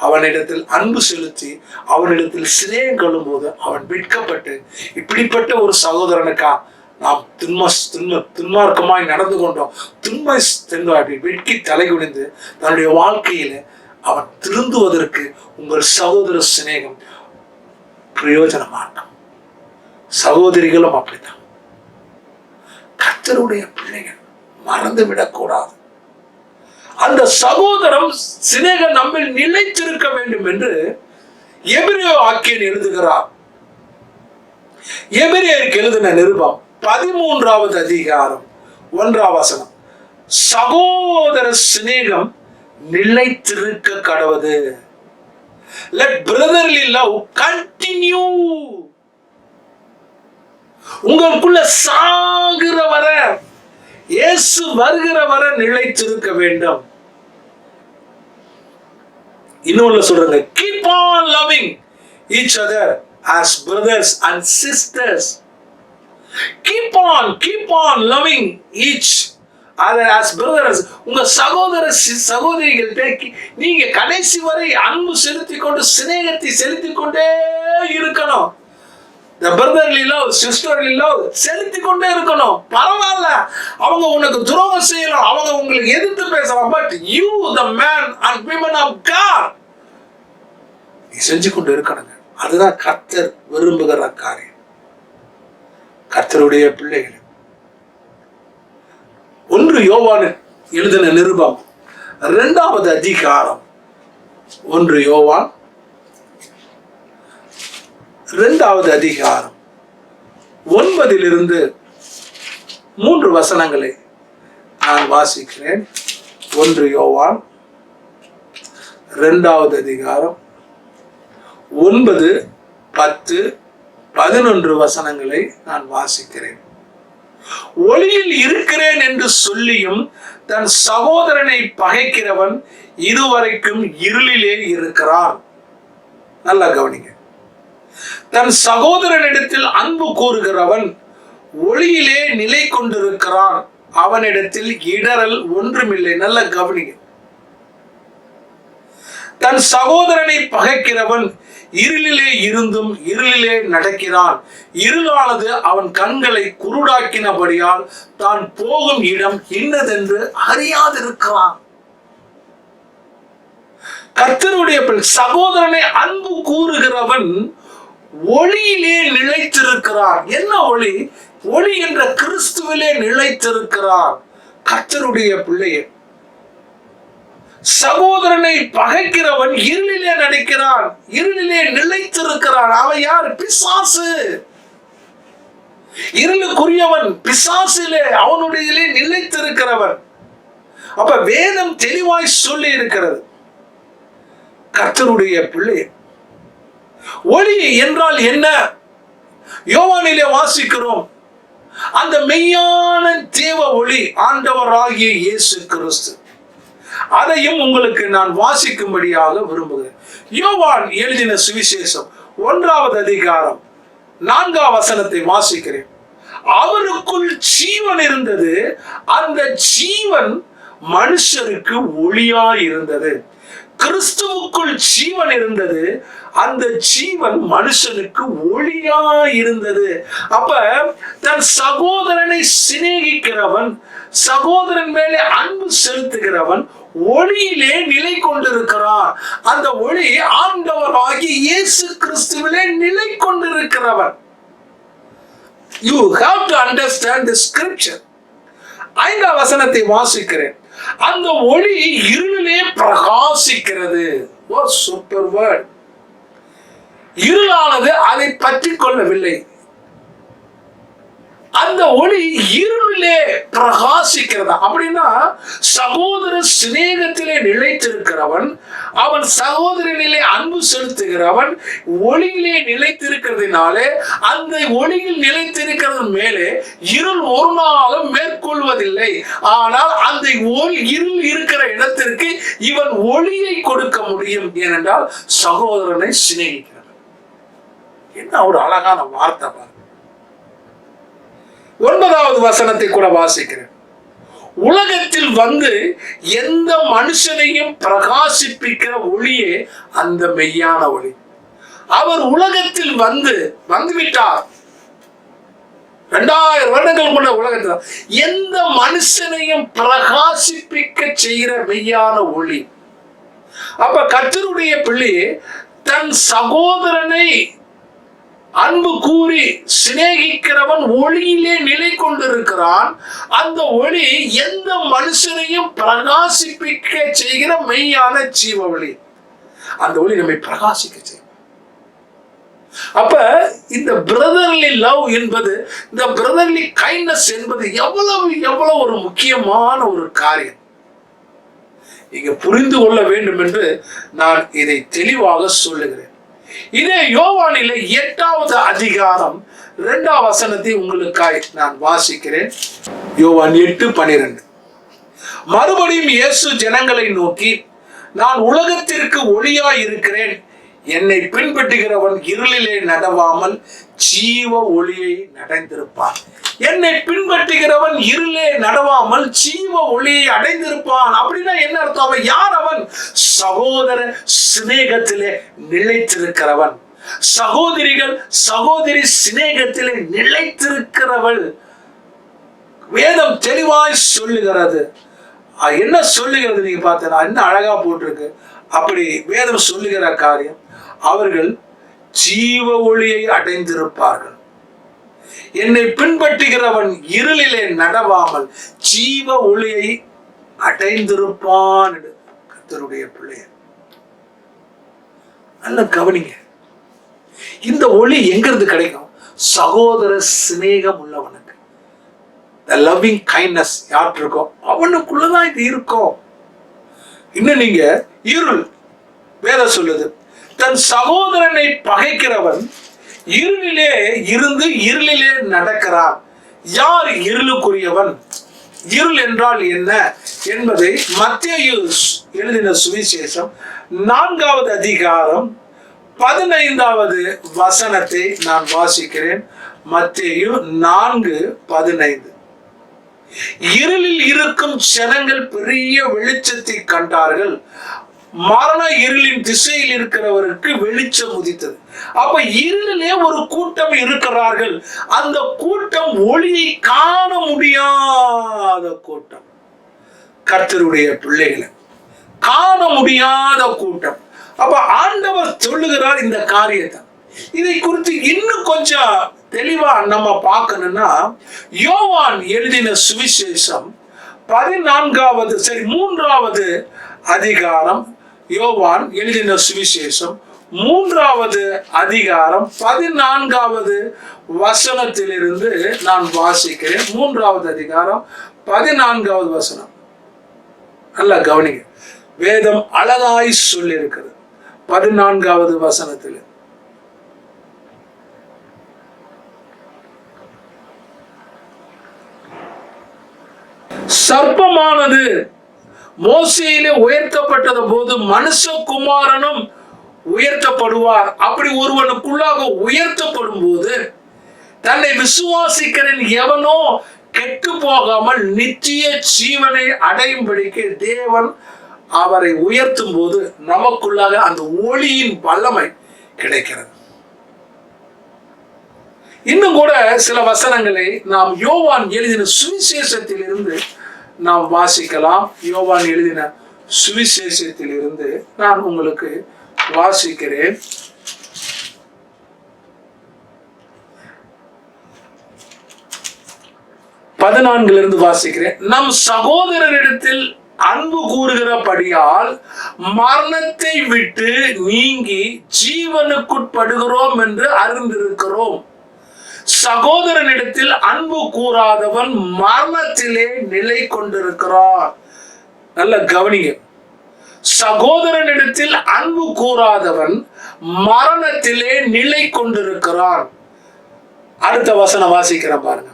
அவனிடத்தில் அன்பு செலுத்தி அவனிடத்தில் சிநேகம் கொள்ளும் போது அவன் வெட்கப்பட்டு, இப்படிப்பட்ட ஒரு சகோதரனுக்கா நாம் துன்மார்க்கமாய் நடந்து கொண்டோம், அப்படி வெட்கி தலை குனிந்து தன்னுடைய வாழ்க்கையில அவன் திருந்துவதற்கு உங்கள் சகோதர சிநேகம் பிரயோஜனமாகும். சகோதரிகளும் அப்படித்தான். கர்த்தருடைய பிள்ளைகள் மறந்து விடக்கூடாது. அந்த சகோதரம் சிநேகம் நம்மில் நிலைத்திருக்க வேண்டும் என்று எபிரேய ஆக்கியன் எழுதுகிறார். எபிரேயருக்கு எழுதின நிருபம் 13வது அதிகாரம் 1ஆம் வசனம். சகோதர சிநேகம் நிலைத்திருக்க கடவது. Let brotherly love continue. உங்களுக்குள்ள சாகிற வர, இயேசு வருகிற வர நிலைத்திருக்க வேண்டும். இன்னொன்னு சொல்றாங்க, keep on loving each other as brothers and sisters. Keep on loving each other as brothers. உங்க சகோதர சகோதரிகள்கிட்ட நீங்க கடைசி வரை அன்பு செலுத்திக் கொண்டு சிநேகத்தை செலுத்திக் கொண்டே இருக்கணும். The brotherly love, sisterly love செலுத்திக் கொண்டே இருக்கணும். பரவாயில்ல, அவங்க உனக்கு துரோகம் செய்யலாம், அவங்க உங்களுக்கு எதிர்த்து பேசலாம், but you the man and women of God நீ செஞ்சு கொண்டு இருக்கணுங்க. அதுதான் கர்த்தர் விரும்புகிற காரியம். கர்த்தருடைய பிள்ளைகள் 1 யோவான் எழுதின நிருபம் 2வது அதிகாரம் 1 யோவான் 2வது அதிகாரம் 9 3 வசனங்களை நான் வாசிக்கிறேன். 1 யோவான் 2வது அதிகாரம் 9, 10, 11 வசனங்களை நான் வாசிக்கிறேன். ஒளியில் இருக்கிறேன் என்று சொல்லியும் தன் சகோதரனை பகைக்கிறவன் இதுவரைக்கும் இருளிலே இருக்கிறான். நல்லா கவனிங்க. தன் சகோதரனிடத்தில் அன்பு கூறுகிறவன் ஒளியிலே நிலை கொண்டிருக்கிறான், அவனிடத்தில் இடரல் ஒன்றுமில்லை. நல்ல கவனிங்க. தன் சகோதரனை பகைக்கிறவன் இருளிலே இருந்தும் இருளிலே நடக்கிறான். இருளானது அவன் கண்களை குருடாக்கினபடியால் தான் போகும் இடம் இன்னதென்று அறியாதிருக்கிறான். கர்த்தருடைய சகோதரனை அன்பு கூறுகிறவன் ஒளியிலே நிலைத்திருக்கிறார். என்ன ஒளி? ஒளி என்ற கிறிஸ்துவிலே நிலைத்திருக்கிறார். கர்த்தருடைய பிள்ளையே, சகோதரனை பகைக்கிறவன் இருளிலே நடக்கிறான், இருளிலே நிலைத்திருக்கிறான். அவன் யார்? பிசாசு. இருளுக்குரியவன் பிசாசிலே, அவனுடைய நிலைத்திருக்கிறவன். அப்ப வேதம் தெளிவாய் சொல்லி இருக்கிறது. கர்த்தருடைய பிள்ளை, ஒளி என்றால் என்ன? யோவானிலே வாசிக்கிறோம், அந்த மெய்யான தேவ ஒளி ஆண்டவராகிய இயேசு கிறிஸ்து. அதையும் உங்களுக்கு நான் வாசிக்கும்படியாக விரும்புகிறேன். யோவான் எழுதின சுவிசேஷம் 1வது அதிகாரம் 4ஆம் வசனத்தை வாசிக்கிறேன். அவருக்குள் ஜீவன் இருந்தது, அந்த ஜீவன் மனுஷருக்கு ஒளியாய் இருந்தது. கிறிஸ்துவுக்குள் ஜீவன் இருந்தது, அந்த ஜீவன் மனுஷனுக்கு ஒளியாய் இருந்தது. அப்ப தன் சகோதரனை சிநேகிக்கிறவன், சகோதரன் மேலே அன்பு செலுத்துகிறவன் ஒளியிலே நிலை கொண்டிருக்கிறான். அந்த ஒளி ஆண்டவராகிய இயேசு கிறிஸ்துவிலே நிலை கொண்டிருக்கிறவன். You have to understand the scripture. 5ஆம் வசனத்தை வாசிக்கிறேன். அந்த ஒளி இருளிலே பிரகாசிக்கிறது. What super word. இருளானது அதை பற்றி கொள்ளவில்லை. அந்த ஒளி இருள் இருளிலே பிரகாசிக்கிறதா. அப்படின்னா சகோதர சிநேகத்திலே நிலைத்திருக்கிறவன், அவன் சகோதரனிலே அன்பு செலுத்துகிறவன் ஒளியிலே நிலைத்திருக்கிறதுனாலே அந்த ஒளியில் நிலைத்திருக்கிறது மேலே இருள் ஒரு நாளும் மேற்கொள்வதில்லை. ஆனால் அந்த இருள் இருக்கிற இடத்திற்கு இவன் ஒளியை கொடுக்க முடியும். ஏனென்றால் சகோதரனை சிநேகிக்கிறான். என்ன ஒரு அழகான வார்த்தை பாருங்க. 9வது வசனத்தை கூட வாசிக்கிறேன். உலகத்தில் வந்து எந்த மனுஷனையும் பிரகாசிப்பிக்கிற ஒளியே அந்த மெய்யான ஒளி. அவர் உலகத்தில் வந்துவிட்டார். 2000 வருடங்கள் முன்ன உலகத்தில் எந்த மனுஷனையும் பிரகாசிப்பிக்க செய்கிற மெய்யான ஒளி. அப்ப கர்த்தருடைய பிள்ளையே தன் சகோதரனை அன்பு கூறி சிநேகிக்கிறவன் ஒளியிலே நிலை கொண்டிருக்கிறான். அந்த ஒளி எந்த மனுஷனையும் பிரகாசிப்பிக்க செய்கிற மெய்யான ஜீவ ஒளி. அந்த ஒளி நம்மை பிரகாசிக்க செய்யும். அப்ப இந்த பிரதர்லி லவ் என்பது, இந்த பிரதர்லி கைண்ட்னஸ் என்பது எவ்வளவு ஒரு முக்கியமான ஒரு காரியம். நீங்க புரிந்து கொள்ள வேண்டும் என்று நான் இதை தெளிவாக சொல்லுகிறேன். இதே யோவானிலே 8வது அதிகாரம் 2வது வசனத்தை உங்களுக்காய் நான் வாசிக்கிறேன். யோவான் 8:12. மறுபடியும் இயேசு ஜனங்களை நோக்கி, நான் உலகத்திற்கு ஒளியாய் இருக்கிறேன். என்னை பின்பற்றுகிறவன் இருளிலே நடவாமல் ஜீவ ஒளியை அடைந்திருப்பான். என்னை பின்பற்றுகிறவன் இருளே நடவாமல் ஜீவ ஒளியை அடைந்திருப்பான். அப்படின்னா என்ன அர்த்தம்? அவன் யார்? அவன் சகோதர சிநேகத்திலே நிலைத்திருக்கிறவன். சகோதரி சிநேகத்திலே நிலைத்திருக்கிறவள். வேதம் தெளிவாய் சொல்லுகிறது. என்ன சொல்லுகிறது? நீங்க பார்த்தா என்ன அழகா போட்டிருக்கு. அப்படி வேதம் சொல்லுகிற காரியம், அவர்கள் ஜீவ ஒளியை அடைந்திருப்பார்கள். என்னை பின்பற்றுகிறவன் இருளிலே நடவாமல் ஜீவ ஒளியை அடைந்திருப்பான். கர்த்தருடைய பிள்ளைய நல்ல கவனிங்க. இந்த ஒளி எங்கிருந்து கிடைக்கும்? சகோதர சிநேகம் உள்ளவனுக்கு. the loving kindness யார் இருக்கோ அவனுக்குள்ளதான் இது இருக்கும். இன்னும் நீங்க இருள், வேதம் சொல்லுது, தன் சகோதரனை பகைக்கிறவன் இருளிலே இருந்து இருளிலே நடக்கிறான். யார் இருளுக்குரியவன்? இருள் என்றால் என்ன என்பதை மத்தேயு எழுதின சுவிசேஷம் 4வது அதிகாரம் 15வது வசனத்தை நான் வாசிக்கிறேன். மத்தேயு 4:15. இருளில் இருக்கும் ஜனங்கள் பெரிய வெளிச்சத்தை கண்டார்கள். மரண இருளின் திசையில் இருக்கிறவருக்கு வெளிச்சம் உதித்தது. அப்ப இருளிலே ஒரு கூட்டம் இருக்கிறார்கள். அந்த கூட்டம் ஒளியை காண முடியாத கூட்டம். கர்த்தருடைய பிள்ளைகளை காண முடியாத கூட்டம். அப்ப ஆண்டவர் சொல்லுகிறார் இந்த காரியத்தை. இதை குறித்து இன்னும் கொஞ்சம் தெளிவா நம்ம பார்க்கணும்னா, யோவான் எழுதின சுவிசேஷம் 3வது அதிகாரம், யோவான் எழுதின சுவிசேஷம் 3வது அதிகாரம் 14வது வசனத்திலிருந்து நான் வாசிக்கிறேன். 3வது அதிகாரம் 14வது வசனம். நல்லா கவனிங்க. வேதம் அழகாய் சொல்லி இருக்கிறது. 14வது வசனத்தில், சர்ப்பமானது மோசேயிலே உயர்த்தப்பட்டது போது மனுஷகுமாரனும் உயர்த்தப்படுவார். அப்படி ஒருவனுக்குள்ளாக உயர்த்தப்படும் போது தன்னை விசுவாசிக்கிறேன் எவனோ கெட்டு போகாமல் நித்திய ஜீவனை அடையும்படிக்கு தேவன் அவரை உயர்த்தும் போது நமக்குள்ளாக அந்த ஒளியின் வல்லமை கிடைக்கிறது. இன்னும் கூட சில வசனங்களை நாம் யோவான் எழுதின சுவிசேஷத்தில் இருந்து நாம் வாசிக்கலாம். யோவான் எழுதின சுவிசேஷத்தில் இருந்து நான் உங்களுக்கு வாசிக்கிறேன். பதினான்கிலிருந்து வாசிக்கிறேன். நம் சகோதரரிடத்தில் அன்பு கூறுகிறபடியால் மரணத்தை விட்டு நீங்கி ஜீவனுக்குட்படுகிறோம் என்று அறிந்திருக்கிறோம். சகோதரனிடத்தில் அன்பு கூறாதவன் மரணத்திலே நிலை கொண்டிருக்கிறான். நல்ல கவனிங்க. சகோதரனிடத்தில் அன்பு கூறாதவன் மரணத்திலே நிலை கொண்டிருக்கிறான். அடுத்த வசனம் வாசிக்கிறேன் பாருங்க.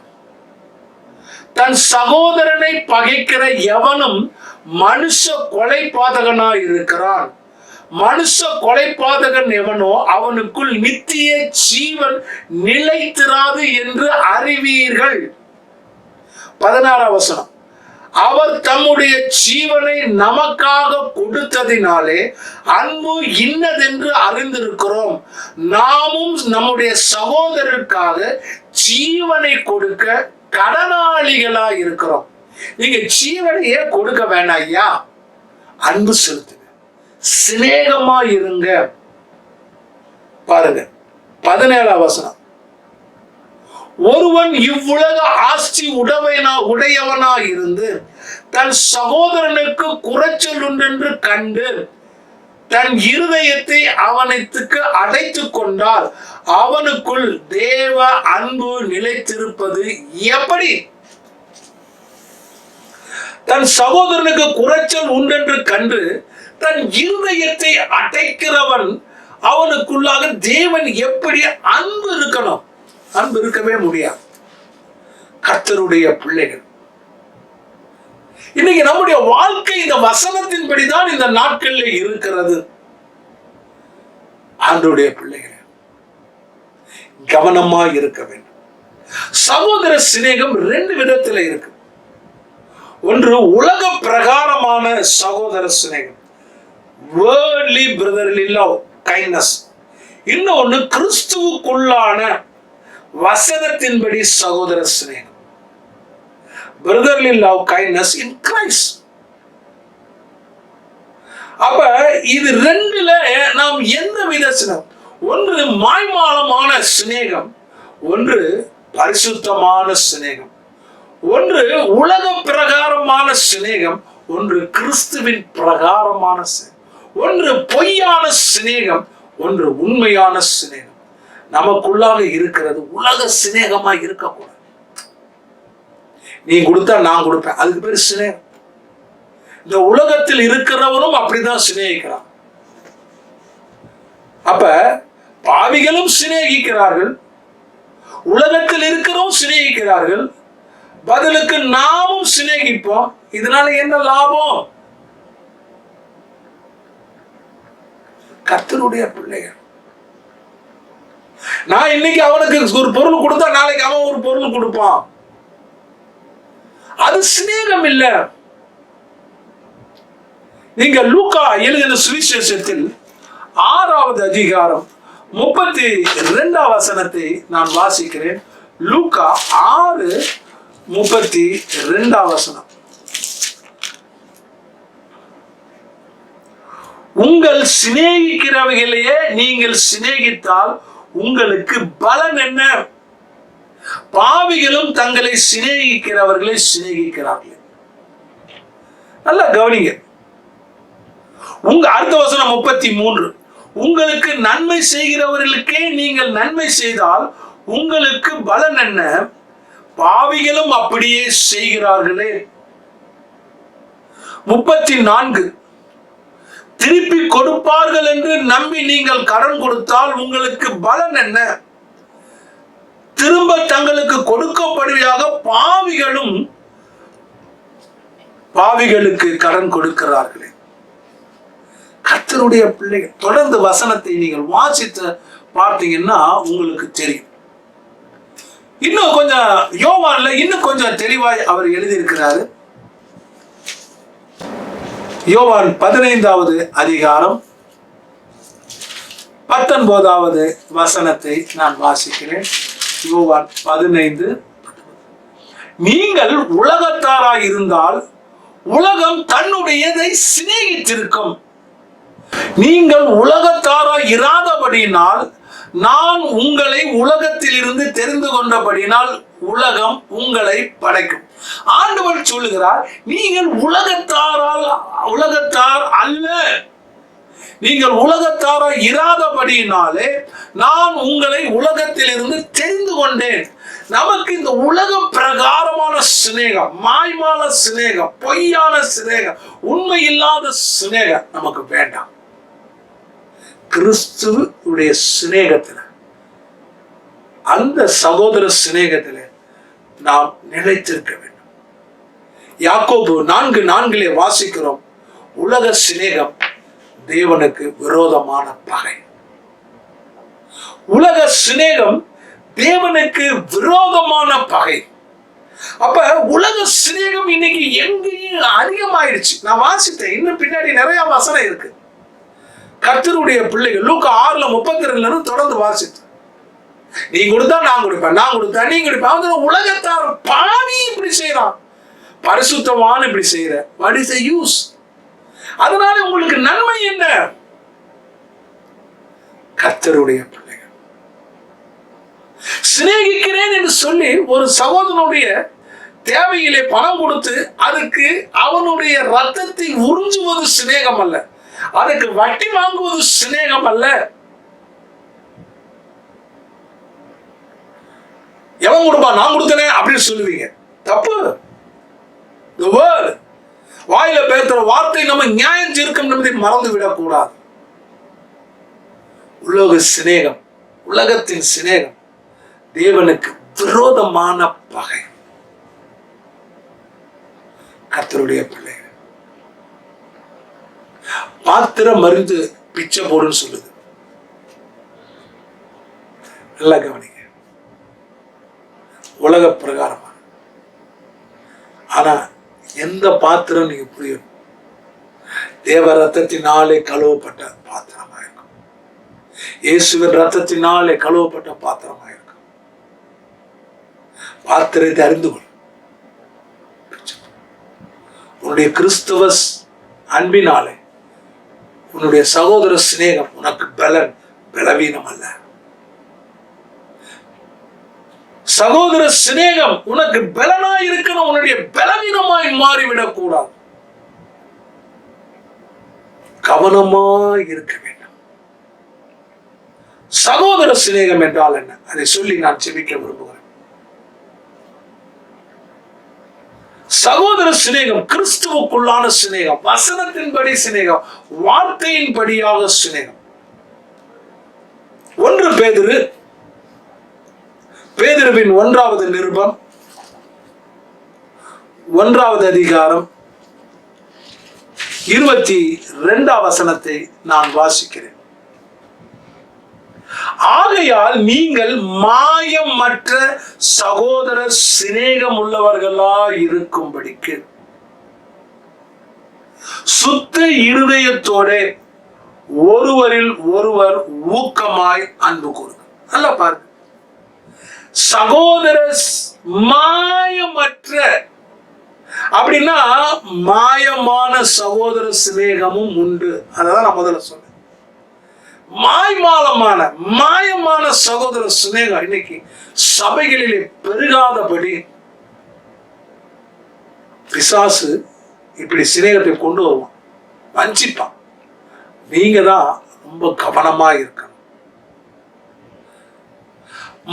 தன் சகோதரனை பகைக்கிற எவனும் மனுஷ கொலைபாதகனாய் இருக்கிறான். மனுஷ கொலைபாதகன் எவனோ அவனுக்குள் நித்திய ஜீவன் நிலைத்திராது என்று அறிவீர்கள். 16ஆம் வசனம். அவர் தம்முடைய ஜீவனை நமக்காக கொடுத்ததினாலே அன்பு இன்னதென்று அறிந்திருக்கிறோம். நாமும் நம்முடைய சகோதரருக்காக ஜீவனை கொடுக்க கடனாளிகளாய் இருக்கிறோம். நீங்க ஜீவனையே கொடுக்க வேணாம் ஐயா, அன்பு செலுத்துங்க, சிநேகமா இருங்க. பாருங்க 17ஆம் வசனம். ஒருவன் இவ்வுலக ஆஸ்தி உடையவனா இருந்து தன் சகோதரனுக்கு குறைச்சல் உண்டென்று கண்டு தன் இருதயத்தை அவனுக்கு அடைத்துக் கொண்டால் அவனுக்குள் தேவ அன்பு நிலைத்திருப்பது எப்படி? தன் சகோதரனுக்கு குறைச்சல் உண்டென்று கண்டு தன் இருதயத்தை அடைக்கிறவன் அவனுக்குள்ளாக தேவன் எப்படி அன்பு இருக்கணும்? அன்பு இருக்கவே முடியாது. கர்த்தருடைய பிள்ளைகள், இன்னைக்கு நம்முடைய வாழ்க்கை இந்த வசனத்தின்படிதான் இந்த நாட்கள்ல இருக்கிறது. ஆண்டவருடைய பிள்ளைகள் கவனமா இருக்க வேண்டும். சகோதர சிநேகம் 2 விதத்துல இருக்கு. ஒன்று உலக பிரகாரமான சகோதர சிநேகம், வேர்ல்ட்லி பிரதர்லி லவ் கைண்ட்னஸ். இன்னொன்னு கிறிஸ்துவுக்குள்ளான வசனத்தின்படி சகோதர சிநேகம், brotherly love kindness in Christ. அப்ப இது 2ல நாம் எந்த வித சிநேகம்? ஒன்று மாய்மாலமான சிநேகம், ஒன்று பரிசுத்தமான சிநேகம். ஒன்று உலக பிரகாரமான சிநேகம், ஒன்று கிறிஸ்துவின் பிரகாரமான சிநேகம். ஒன்று பொய்யான சிநேகம், ஒன்று உண்மையான சிநேகம். நமக்குள்ளாக இருக்கிறது உலக சிநேகமா இருக்கக்கூடாது. நீ கொடுத்தா நான் கொடுப்பேன், அதுக்கு பேர் சிநேகம். இந்த உலகத்தில் இருக்கிறவனும் அப்படிதான் சிநேகிக்கிறான். அப்ப பாவிகளும் சிநேகிக்கிறார்கள், உலகத்தில் இருக்கிறவங்க சிநேகிக்கிறார்கள். பதிலுக்கு நாமும் சிநேகிப்போம். இதனால என்ன லாபம்? கர்த்தருடைய பிள்ளைகள், நான் இன்னைக்கு அவனுக்கு ஒரு பொருள் கொடுத்தா நாளைக்கு அவன் ஒரு பொருள் கொடுப்பான். அது சிநேகம் இல்ல. நீங்க லூக்கா எழுதின சுவிசேஷத்தில் 6வது அதிகாரம் 32ஆம் வசனத்தை நான் வாசிக்கிறேன். லூக்கா 6:32 வசனம். உங்கள் சிநேகிக்கிறவைகளையே நீங்கள் சிநேகித்தால் உங்களுக்கு பலன் என்ன? பாவிகளும் தங்களை சிநேகிக்கிறவர்களை சிநேகிக்கிறார்கள். நல்லா கவனிங்க. அடுத்த வசனம் 33. உங்களுக்கு நன்மை செய்கிறவர்களுக்கே நீங்கள் நன்மை செய்தால் உங்களுக்கு பலன் என்ன? பாவிகளும் அப்படியே செய்கிறார்களே. 34. திருப்பி கொடுப்பார்கள் என்று நம்பி நீங்கள் கடன் கொடுத்தால் உங்களுக்கு பலன் என்ன? திரும்ப தங்களுக்கு கொடுக்கப்படுவதாக பாவிகளுக்கு கடன் கொடுக்கிறார்களே. கர்த்தருடைய பிள்ளைகள், தொடர்ந்து வசனத்தை நீங்கள் வாசித்து பார்த்தீங்கன்னா உங்களுக்கு தெரியும். இன்னும் கொஞ்சம் யோவான்ல இன்னும் கொஞ்சம் தெளிவாய் அவர் எழுதியிருக்கிறாரு. யோவான் 15வது அதிகாரம் 19வது வசனத்தை நான் வாசிக்கிறேன். யோவான் 15. நீங்கள் உலகத்தாராய் இருந்தால் உலகம் தன்னுடையதை சிநேகித்திருக்கும். நீங்கள் உலகத்தாராய் இராதபடியினால் நான் உங்களை உலகத்தில் இருந்து தெரிந்து கொண்டபடினால் உலகம் உங்களை படைக்கும். ஆண்டவர் சொல்லுகிறார், நீங்கள் உலகத்தார் அல்ல. நீங்கள் உலகத்தார இராதபடியினாலே நான் உங்களை உலகத்திலிருந்து தெரிந்து கொண்டேன். நமக்கு இந்த உலக பிரகாரமான சிநேகம், மாய்மான சிநேகம், பொய்யான சிநேகம், உண்மை இல்லாத சிநேகம் நமக்கு வேண்டாம். கிறிஸ்துவுடைய சிநேகத்துல, அந்த சகோதர சிநேகத்துல நாம் நிலைத்திருக்க வேண்டும். யாக்கோபு 4:4 வாசிக்கிறோம், உலக சிநேகம் தேவனுக்கு விரோதமான பகை. உலக சிநேகம் தேவனுக்கு விரோதமான பகை. அப்ப உலக சிநேகம் இன்னைக்கு எங்கேயும் அதிகமாயிருச்சு. நான் வாசித்தேன், இன்னும் பின்னாடி நிறைய வசனம் இருக்கு. கர்த்தருடைய பிள்ளைகள் லூக்கா 6:32 தொடர்ந்து வாசித்து, நீ கொடுத்தா நான் கொடுப்பேன், நான் கொடுத்தா நீ கொடுப்பேன். உலகத்தார் பாவி இப்படி செய்யறான், பரிசுத்தவான் இப்படி செய்யற. What is the use? அதனால உங்களுக்கு நன்மை என்ன? கர்த்தருடைய பிள்ளைகள் சிநேகிக்கிறேன் என்று சொல்லி ஒரு சகோதரனுடைய தேவையிலே பணம் கொடுத்து அதுக்கு அவனுடைய ரத்தத்தை உறிஞ்சுவது சிநேகம் அல்ல, அதுக்கு வட்டி வாங்குவது சிநேகம் அல்ல. எவன் கொடுப்பா, நான் கொடுத்தனே அப்படின்னு சொல்லுவீங்க, தப்பு. வாயில பேசுற வார்த்தை நம்ம நியாயம் தீர்க்கும் என்பதை மறந்து விடக்கூடாது. உலக சிநேகம், உலகத்தின் சிநேகம் தேவனுக்கு விரோதமான பகை. கர்த்தருடைய பிள்ளைகள் பாத்திரம் மருந்து பிச்சை போடுன்னு சொல்லுது. நல்லா கவனிங்க, உலக பிரகாரமா. ஆனா எந்த பாத்திரம் நீங்க புரியும்? தேவ ரத்தத்தினாலே கழுவப்பட்ட பாத்திரமா இருக்கும். இயேசுவின் ரத்தத்தினாலே கழுவப்பட்ட பாத்திரமா இருக்கும். பாத்திரத்தை அறிந்து கொள். உன்னுடைய கிறிஸ்துவ அன்பினாலே உன்னுடைய சகோதர சிநேகம் உனக்கு பலவீனம் அல்ல. சகோதர சிநேகம் உனக்கு பலனாய் இருக்கணும், உன்னுடைய பலவீனமாய் மாறிவிடக் கூடாது. கவனமாய் இருக்க வேண்டும். சகோதர சிநேகம் என்றால் என்ன? அதை சொல்லி நான் செபிக்க விரும்புகிறேன். சகோதர சிநேகம் கிறிஸ்துவுக்குள்ளான சிநேகம், வசனத்தின்படி சிநேகம், வார்த்தையின்படியாக சிநேகம். 1 பேதுருவின் 1வது நிருபம் 1வது அதிகாரம் 22 வசனத்தை நான் வாசிக்கிறேன். ஆகையால் நீங்கள் மாயமற்ற சகோதர சிநேகம் உள்ளவர்களா இருக்கும்படிக்கு சுத்த இருதயத்தோட ஒருவரில் ஒருவர் ஊக்கமாய் அன்பு கூறுங்க. நல்லா பாருங்க, சகோதர மாயமற்ற அப்படின்னா மாயமான சகோதர சிநேகமும் உண்டு. அதான் நான் முதல்ல சொன்னேன். மாயமான சகோதர சிநேகம் இன்னைக்கு சபைகளிலே பெருகாதபடி பிசாசு இப்படி சிநேகத்தை கொண்டு வருவான், வஞ்சிப்பான். நீங்க தான் ரொம்ப கவனமா இருக்கணும்.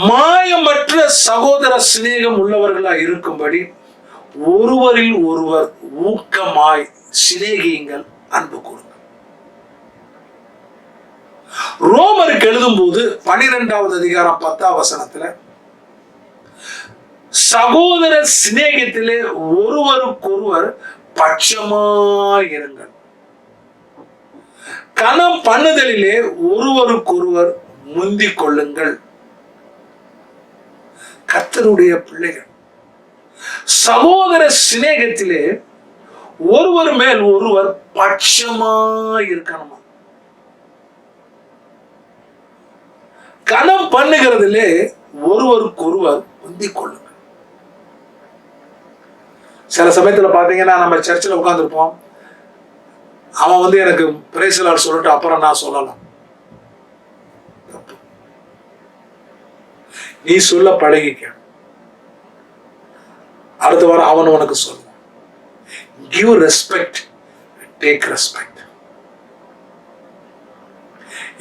மாயமற்ற சகோதர சிநேகம் உள்ளவர்களா இருக்கும்படி ஒருவரில் ஒருவர் ஊக்கமாய் சிநேகியுங்கள், அன்பு கூறுங்கள். ரோமருக்கு எழுதும் போது 12வது அதிகாரம் 10வது வசனத்துல சகோதர சிநேகத்திலே ஒருவருக்கொருவர் பட்சமாயிருங்கள், கனம் பண்ணுதலிலே ஒருவருக்கொருவர் முந்திக் கொள்ளுங்கள். கர்த்தருடைய பிள்ளைகள் சகோதர சிநேகத்திலே ஒருவர் மேல் ஒருவர் பட்சமாயிருக்கணுமா. கனம் பண்ணுகிறதிலே ஒருவருக்கொருவர் முந்திக் கொள்ளுங்கள். சில சமயத்துல பாத்தீங்கன்னா நம்ம சர்ச்சில் உட்கார்ந்துருப்போம், அவன் எனக்கு பிரைஸ் லார்ட் சொல்லிட்டு அப்புறம் நான் சொல்லலாம். நீ சொல்ல பழகிக்க, அடுத்த வாரம் அவன் உனக்கு சொல்லுவான். Give respect, take respect.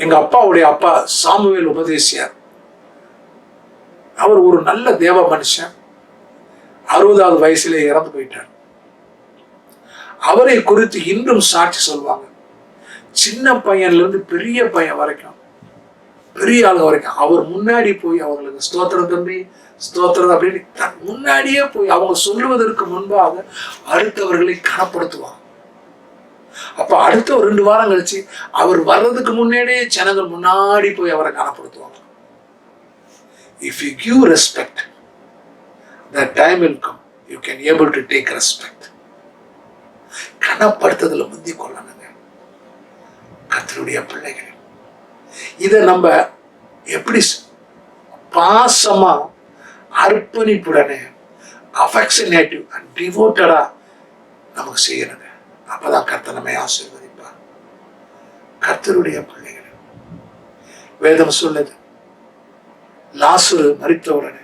எங்க அப்பாவுடைய அப்பா சாமுவேல் உபதேசியார். அவர் ஒரு நல்ல தேவ மனுஷன். 60வது வயசுல இறந்து போயிட்டார். அவரை குறித்து இன்றும் சாட்சி சொல்வாங்க. சின்ன பையன்ல இருந்து பெரிய பையன் வரைக்கும், பெரிய ஆள் வரைக்கும் அவர் முன்னாடி போய் அவங்களுக்கு ஸ்தோத்திரம் தம்பி, ஸ்தோத்திரம் அப்படின்னு முன்னாடியே போய் அவங்க சொல்லுவதற்கு முன்பாக அடுத்தவர்களை கனப்படுத்துவாங்க. அப்ப அடுத்த ஒரு 2 வாரம் கழிச்சு அவர் வர்றதுக்கு முன்னாடியே ஜனங்கள் முன்னாடி போய் அவரை கனப்படுத்துவாங்க. If you give respect, that time will come. You can able to take respect. கனப்படுத்துதல முந்தி கொள்ளணுங்க கர்த்தருடைய பிள்ளைகள். இதை நம்ம எப்படி பாசமா அர்ப்பணிப்புடனே அஃபெக்ஷனேட்டிவ் அண்ட் டிவோட்டடா நமக்கு செய்யணுங்க. அப்பதான் கர்த்தர் நம்மை ஆசீர்வதிப்பார். கர்த்தருடைய பிள்ளைகள், வேதம் சொல்லுது, லாசரு மரித்த உடனே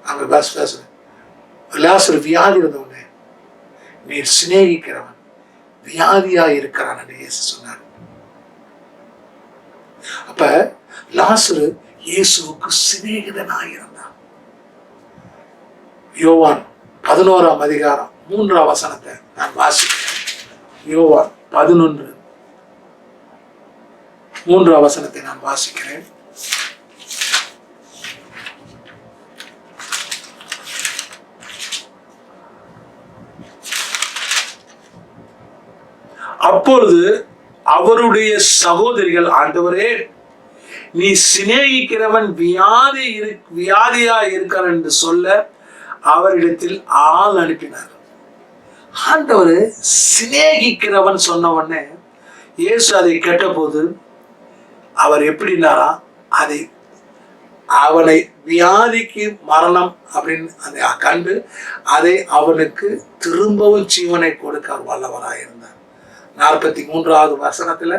அங்க லாசரு வியாதி இருந்த உடனே நீர் சிநேகிக்கிறவன் வியாதியா இருக்கிறான் என்று இயேசு சொன்னார். அப்ப லாசரு இயேசுவுக்கு சிநேகிதனாக இருந்தான். யோவான் 11ஆம் அதிகாரம் 3ஆம் வசனத்தை நான் வாசிக்கிறேன். யோவான் 11:3 வசனத்தை நான் வாசிக்கிறேன். அப்பொழுது அவருடைய சகோதரிகள், ஆண்டவரே நீ சிநேகிக்கிறவன் வியாதியா இருக்கிறான் என்று சொல்ல அவரிடத்தில் ஆள் அனுப்பினார். ஆண்டவர் சிநேகிக்கிறவன் சொன்ன உடனே இயேசு அதை கேட்டபோது அவர் எப்படின்னாரா, அதை அவனை வியாதிக்கு மரணம் அப்படின்னு அதை கண்டு அதை அவனுக்கு திரும்பவும் ஜீவனை கொடுக்க வல்லவராயிருந்தார். 43வது வசனத்துல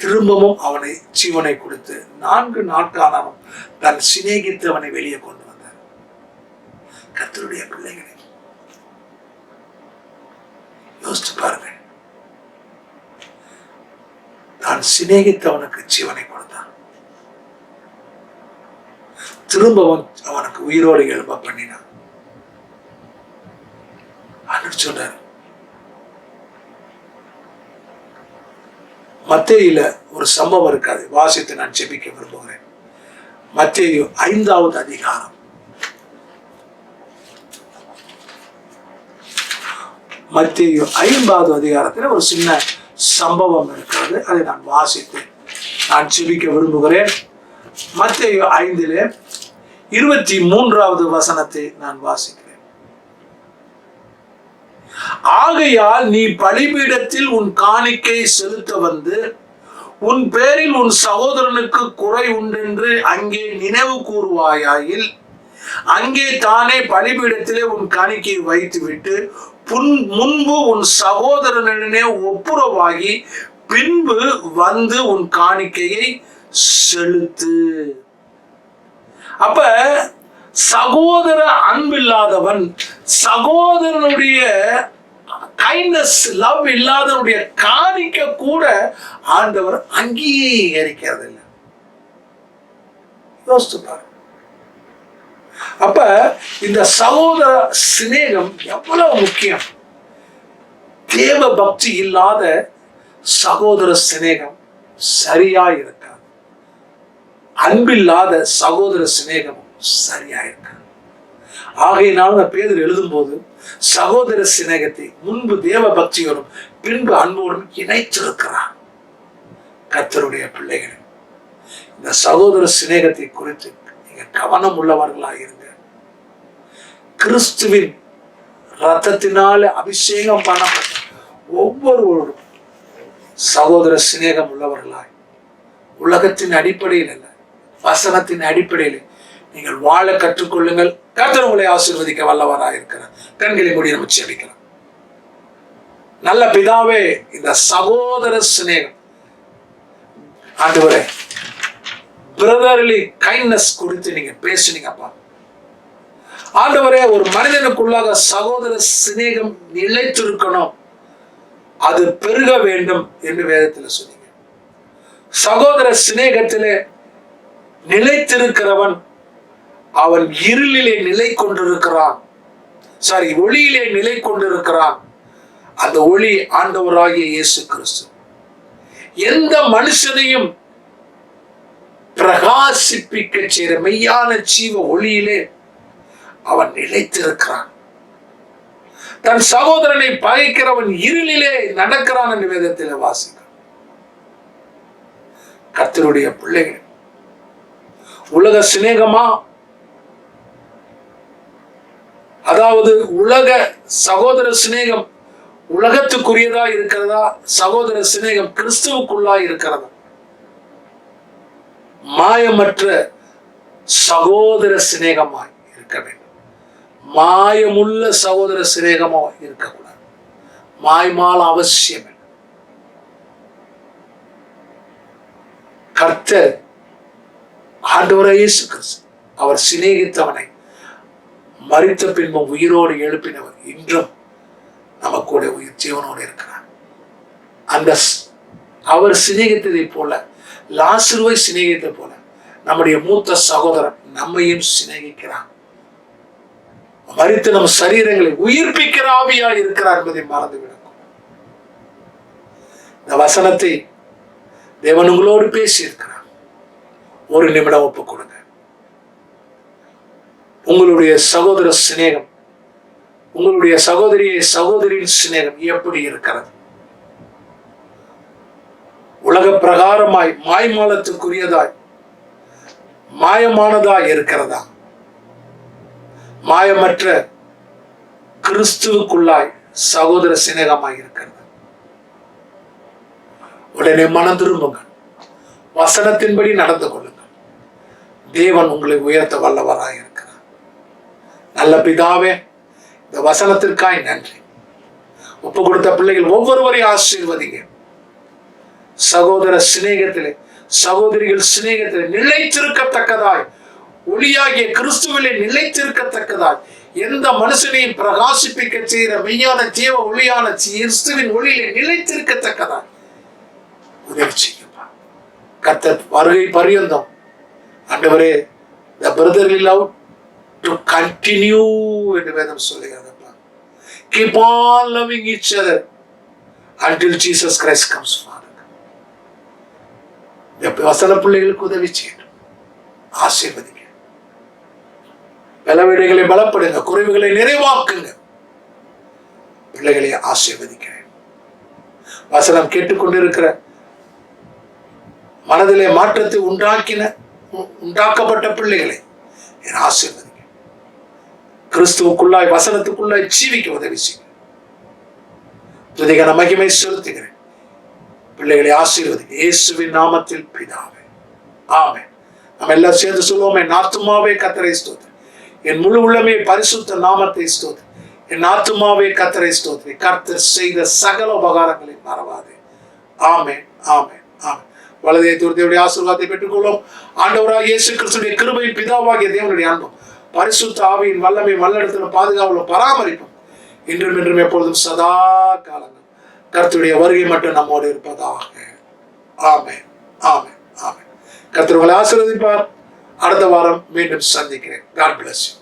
திரும்பவும் அவனை ஜீவனை கொடுத்து 4 நாட்காலும் தன் சிநேகித்தவனை வெளியே கொண்டு வந்தார். கர்த்தருடைய பிள்ளைகளை யோசிச்சு பாருங்க. தான் சிநேகித்தவனுக்கு ஜீவனை கொடுத்தான். திரும்பவும் அவனுக்கு உயிரோடு எழும்ப பண்ணினான். சொன்னார். மத்தேயுல ஒரு சம்பவம் இருக்காது, வாசித்து நான் ஜெபிக்க விரும்புகிறேன். மத்தேயு 5வது அதிகாரம். மத்தேயு 5வது அதிகாரத்தில் ஒரு சின்ன சம்பவம் இருக்கிறது. அதை நான் வாசித்து நான் ஜெபிக்க விரும்புகிறேன். மத்தேயு 5:23வது வசனத்தை நான் வாசிக்கிறேன். ஆகையால் நீ பலிபீடத்தில் உன் காணிக்கை செலுத்த வந்து உன் பேரில் உன் சகோதரனுக்கு குறை உண்டென்று அங்கே நினைவு கூறுவாயாயில் அங்கே தானே பலிபீடத்திலே உன் காணிக்கையை வைத்துவிட்டு முன்பு உன் சகோதரனுடனே ஒப்புரவாகி பின்பு வந்து உன் காணிக்கையை செலுத்து. அப்ப சகோதர அன்பில்லாதவன், சகோதரனுடைய கைண்ட்னஸ் லவ் இல்லாதவனுடைய காணிக்க கூட ஆண்டவர் அங்கீகரிக்கிறது இல்லை. யோசிச்சு பாருங்க. அப்ப இந்த சகோதர சிநேகம் எவ்வளவு முக்கியம். தேவ பக்தி இல்லாத சகோதர சிநேகம் சரியா இருக்காது. அன்பில்லாத சகோதர சிநேகம் சரியா இருக்காது. ஆகையினால் பேதுரு எழுதும் போது சகோதர சிநேகத்தை முன்பு தேவ பக்தியோடும் பின்பு அன்போடும் இணைத்திருக்கிறார். கர்த்தருடைய பிள்ளைகள், இந்த சகோதர சிநேகத்தை குறித்து நீங்க கவனம் உள்ளவர்களாக இருங்க. கிறிஸ்துவின் ரத்தத்தினால அபிஷேகம் பண்ணப்பட்ட ஒவ்வொருவரும் சகோதர சிநேகம் உள்ளவர்களாய், உலகத்தின் அடிப்படையில் அல்ல, வசனத்தின் அடிப்படையில் நீங்கள் வாழ கற்றுக்கொள்ளுங்கள். கர்த்தர் உங்களை ஆசீர்வதிக்க வல்லவராக இருக்கிறார். கண்களை மூடி நம்ம ஜெபிக்கலாம். நல்ல பிதாவே, இந்த சகோதர சிநேகம் ஆண்டவரே, பிரதர்லி கைண்ட்னஸ் குறித்து நீங்க பேசுனீங்கப்பா. ஆண்டவரே, ஒரு மனிதனுக்குள்ளாக சகோதர சிநேகம் நிலைத்திருக்கணும், அது பெருக வேண்டும் என்று வேதத்தில் சொன்னீங்க. சகோதர சிநேகத்திலே நிலைத்திருக்கிறவன் அவன் இருளிலே நிலை கொண்டிருக்கிறான். ஒளியிலே நிலை கொண்டிருக்கிறான். அந்த ஒளி ஆண்டவராகிய இயேசு கிறிஸ்து. எந்த மனுஷனையும் பிரகாசிப்பிக்க செய்கிற மெய்யான ஜீவ ஒளியிலே அவன் நிலைத்திருக்கிறான். தன் சகோதரனை பகைக்கிறவன் இருளிலே நடக்கிறான் என்று வேதத்தில் வாசிக்கிறான். கர்த்தருடைய பிள்ளைகள், உலக சிநேகமா, அதாவது உலக சகோதர சிநேகம் உலகத்துக்குரியதா இருக்கிறதா, சகோதர சிநேகம் கிறிஸ்துவுக்குள்ளா இருக்கிறதா? மாயமற்ற சகோதர சிநேகமாய் இருக்க வேண்டும். மாயமுள்ள சகோதர சிநேகமா இருக்கக்கூடாது. மாய்மால அவசியம். கர்த்தர் ஆண்டவராகிய இயேசு கிறிஸ்து அவர் சிநேகித்தவனை மரித்த பின்பும் உயிரோடு எழுப்பினவர் இன்றும் நமக்கூட உயிர் ஜீவனோடு இருக்கிறார். அந்த அவர் சிநேகித்ததை போல, லாசருவை சிநேகித்த போல நம்முடைய மூத்த சகோதரன் நம்மையும் சிநேகிக்கிறார். மரித்து நம் சரீரங்களை உயிர்ப்பிக்கிற ஆவியாய் இருக்கிறார் என்பதை மறந்துவிடும். இந்த வசனத்தை தேவன் உங்களோடு பேசி இருக்கிறார். ஒரு நிமிடம் ஒப்புக் கொடுங்க. உங்களுடைய சகோதர சிநேகம், உங்களுடைய சகோதரியின் சிநேகம் எப்படி இருக்கிறது? உலக பிரகாரமாய் மாய்மாலத்துக்குரியதாய் மாயமானதாய் இருக்கிறதா? மாயமற்ற கிறிஸ்துவுக்குள்ளாய் சகோதர சிநேகமாய் இருக்கிறது. உடனே மனம் திரும்புங்கள். வசனத்தின்படி நடந்து கொள்ளுங்கள். தேவன் உங்களை உயர்த்த வல்லவராய் இருக்கிறார். நல்ல பிதாவே, இந்த வசனத்திற்காய் நன்றி. ஒப்பு கொடுத்த பிள்ளைகள் ஒவ்வொருவரையும் ஆசீர்வதிங்க. சகோதர சிநேகத்திலே, சகோதரிகள் சிநேகத்திலே நிலைத்திருக்கத்தக்கதாய், ஒளியாகிய கிறிஸ்துவிலே நிலைத்திருக்கத்தக்கதாய், எந்த மனுஷனையும் பிரகாசிப்பிக்க செய்கிற மெய்யான ஜீவ ஒளியான கிறிஸ்துவின் ஒளியிலே நிலைத்திருக்கத்தக்கதாய் உதவி செய்யுமா. கர்த்தர் வருகை பரியந்தம் ஆண்டவரே, the brotherly love to continue என்று வேதம் சொல்லுகிறது. Keep on loving each other until Jesus Christ comes, Father. வசன பிள்ளைகளுக்கு உதவி செய்யணும். ஆசீர்வதிங்க. பலவீனங்களை பலப்படுங்க, குறைவுகளை நிறைவாக்குங்க. பிள்ளைகளை ஆசீர்வதிக்கிறேன். வசனம் கேட்டுக்கொண்டிருக்கிற மனதிலே மாற்றத்தை உண்டாக்கப்பட்ட பிள்ளைகளை என் ஆசீர்வதிங்க. கிறிஸ்துவுக்குள்ளாய் வசனத்துக்குள்ளாய் ஜீவிக்க உதவி செய்யுங்க. துதிகன மகிமை செலுத்துகிறேன். பிள்ளைகளை ஆசீர்வதிங்க. இயேசுவின் நாமத்தில் பிதாவே, ஆமென். நம்ம எல்லாம் சேர்ந்து சொல்லுவோமே, என் ஆத்துமாவே கர்த்தரை ஸ்தோத்திரி, என் முழு உள்ளமே பரிசுத்த நாமத்தை ஸ்தோத்திரி, என் ஆத்துமாவே கர்த்தரை ஸ்தோத்திரி, கர்த்தர் செய்த சகல உபகாரங்களை மறவாதே. ஆமென், ஆமென், ஆமென். வலதை தேவனுடைய ஆசீர்வாதத்தை பெற்றுக்கொள்ளும். ஆண்டவராகிய இயேசு கிறிஸ்துவின் கிருபையின் பிதாவாகிய தேவனுடைய அன்பும் பரிசுத்த ஆவியின் வல்லமை வல்லடத்திலும் பாதுகாவலும் பராமரிப்பும் இன்றும் என்றும் எப்பொழுதும் சதா காலங்கள் கர்த்தருடைய வருகை மட்டும் நம்மோடு இருப்பதாக. ஆமென், ஆமென், ஆமென். கர்த்தர் உங்களை ஆசீர்வதிப்பார். அடுத்த வாரம் மீண்டும் சந்திக்கிறேன். God bless you.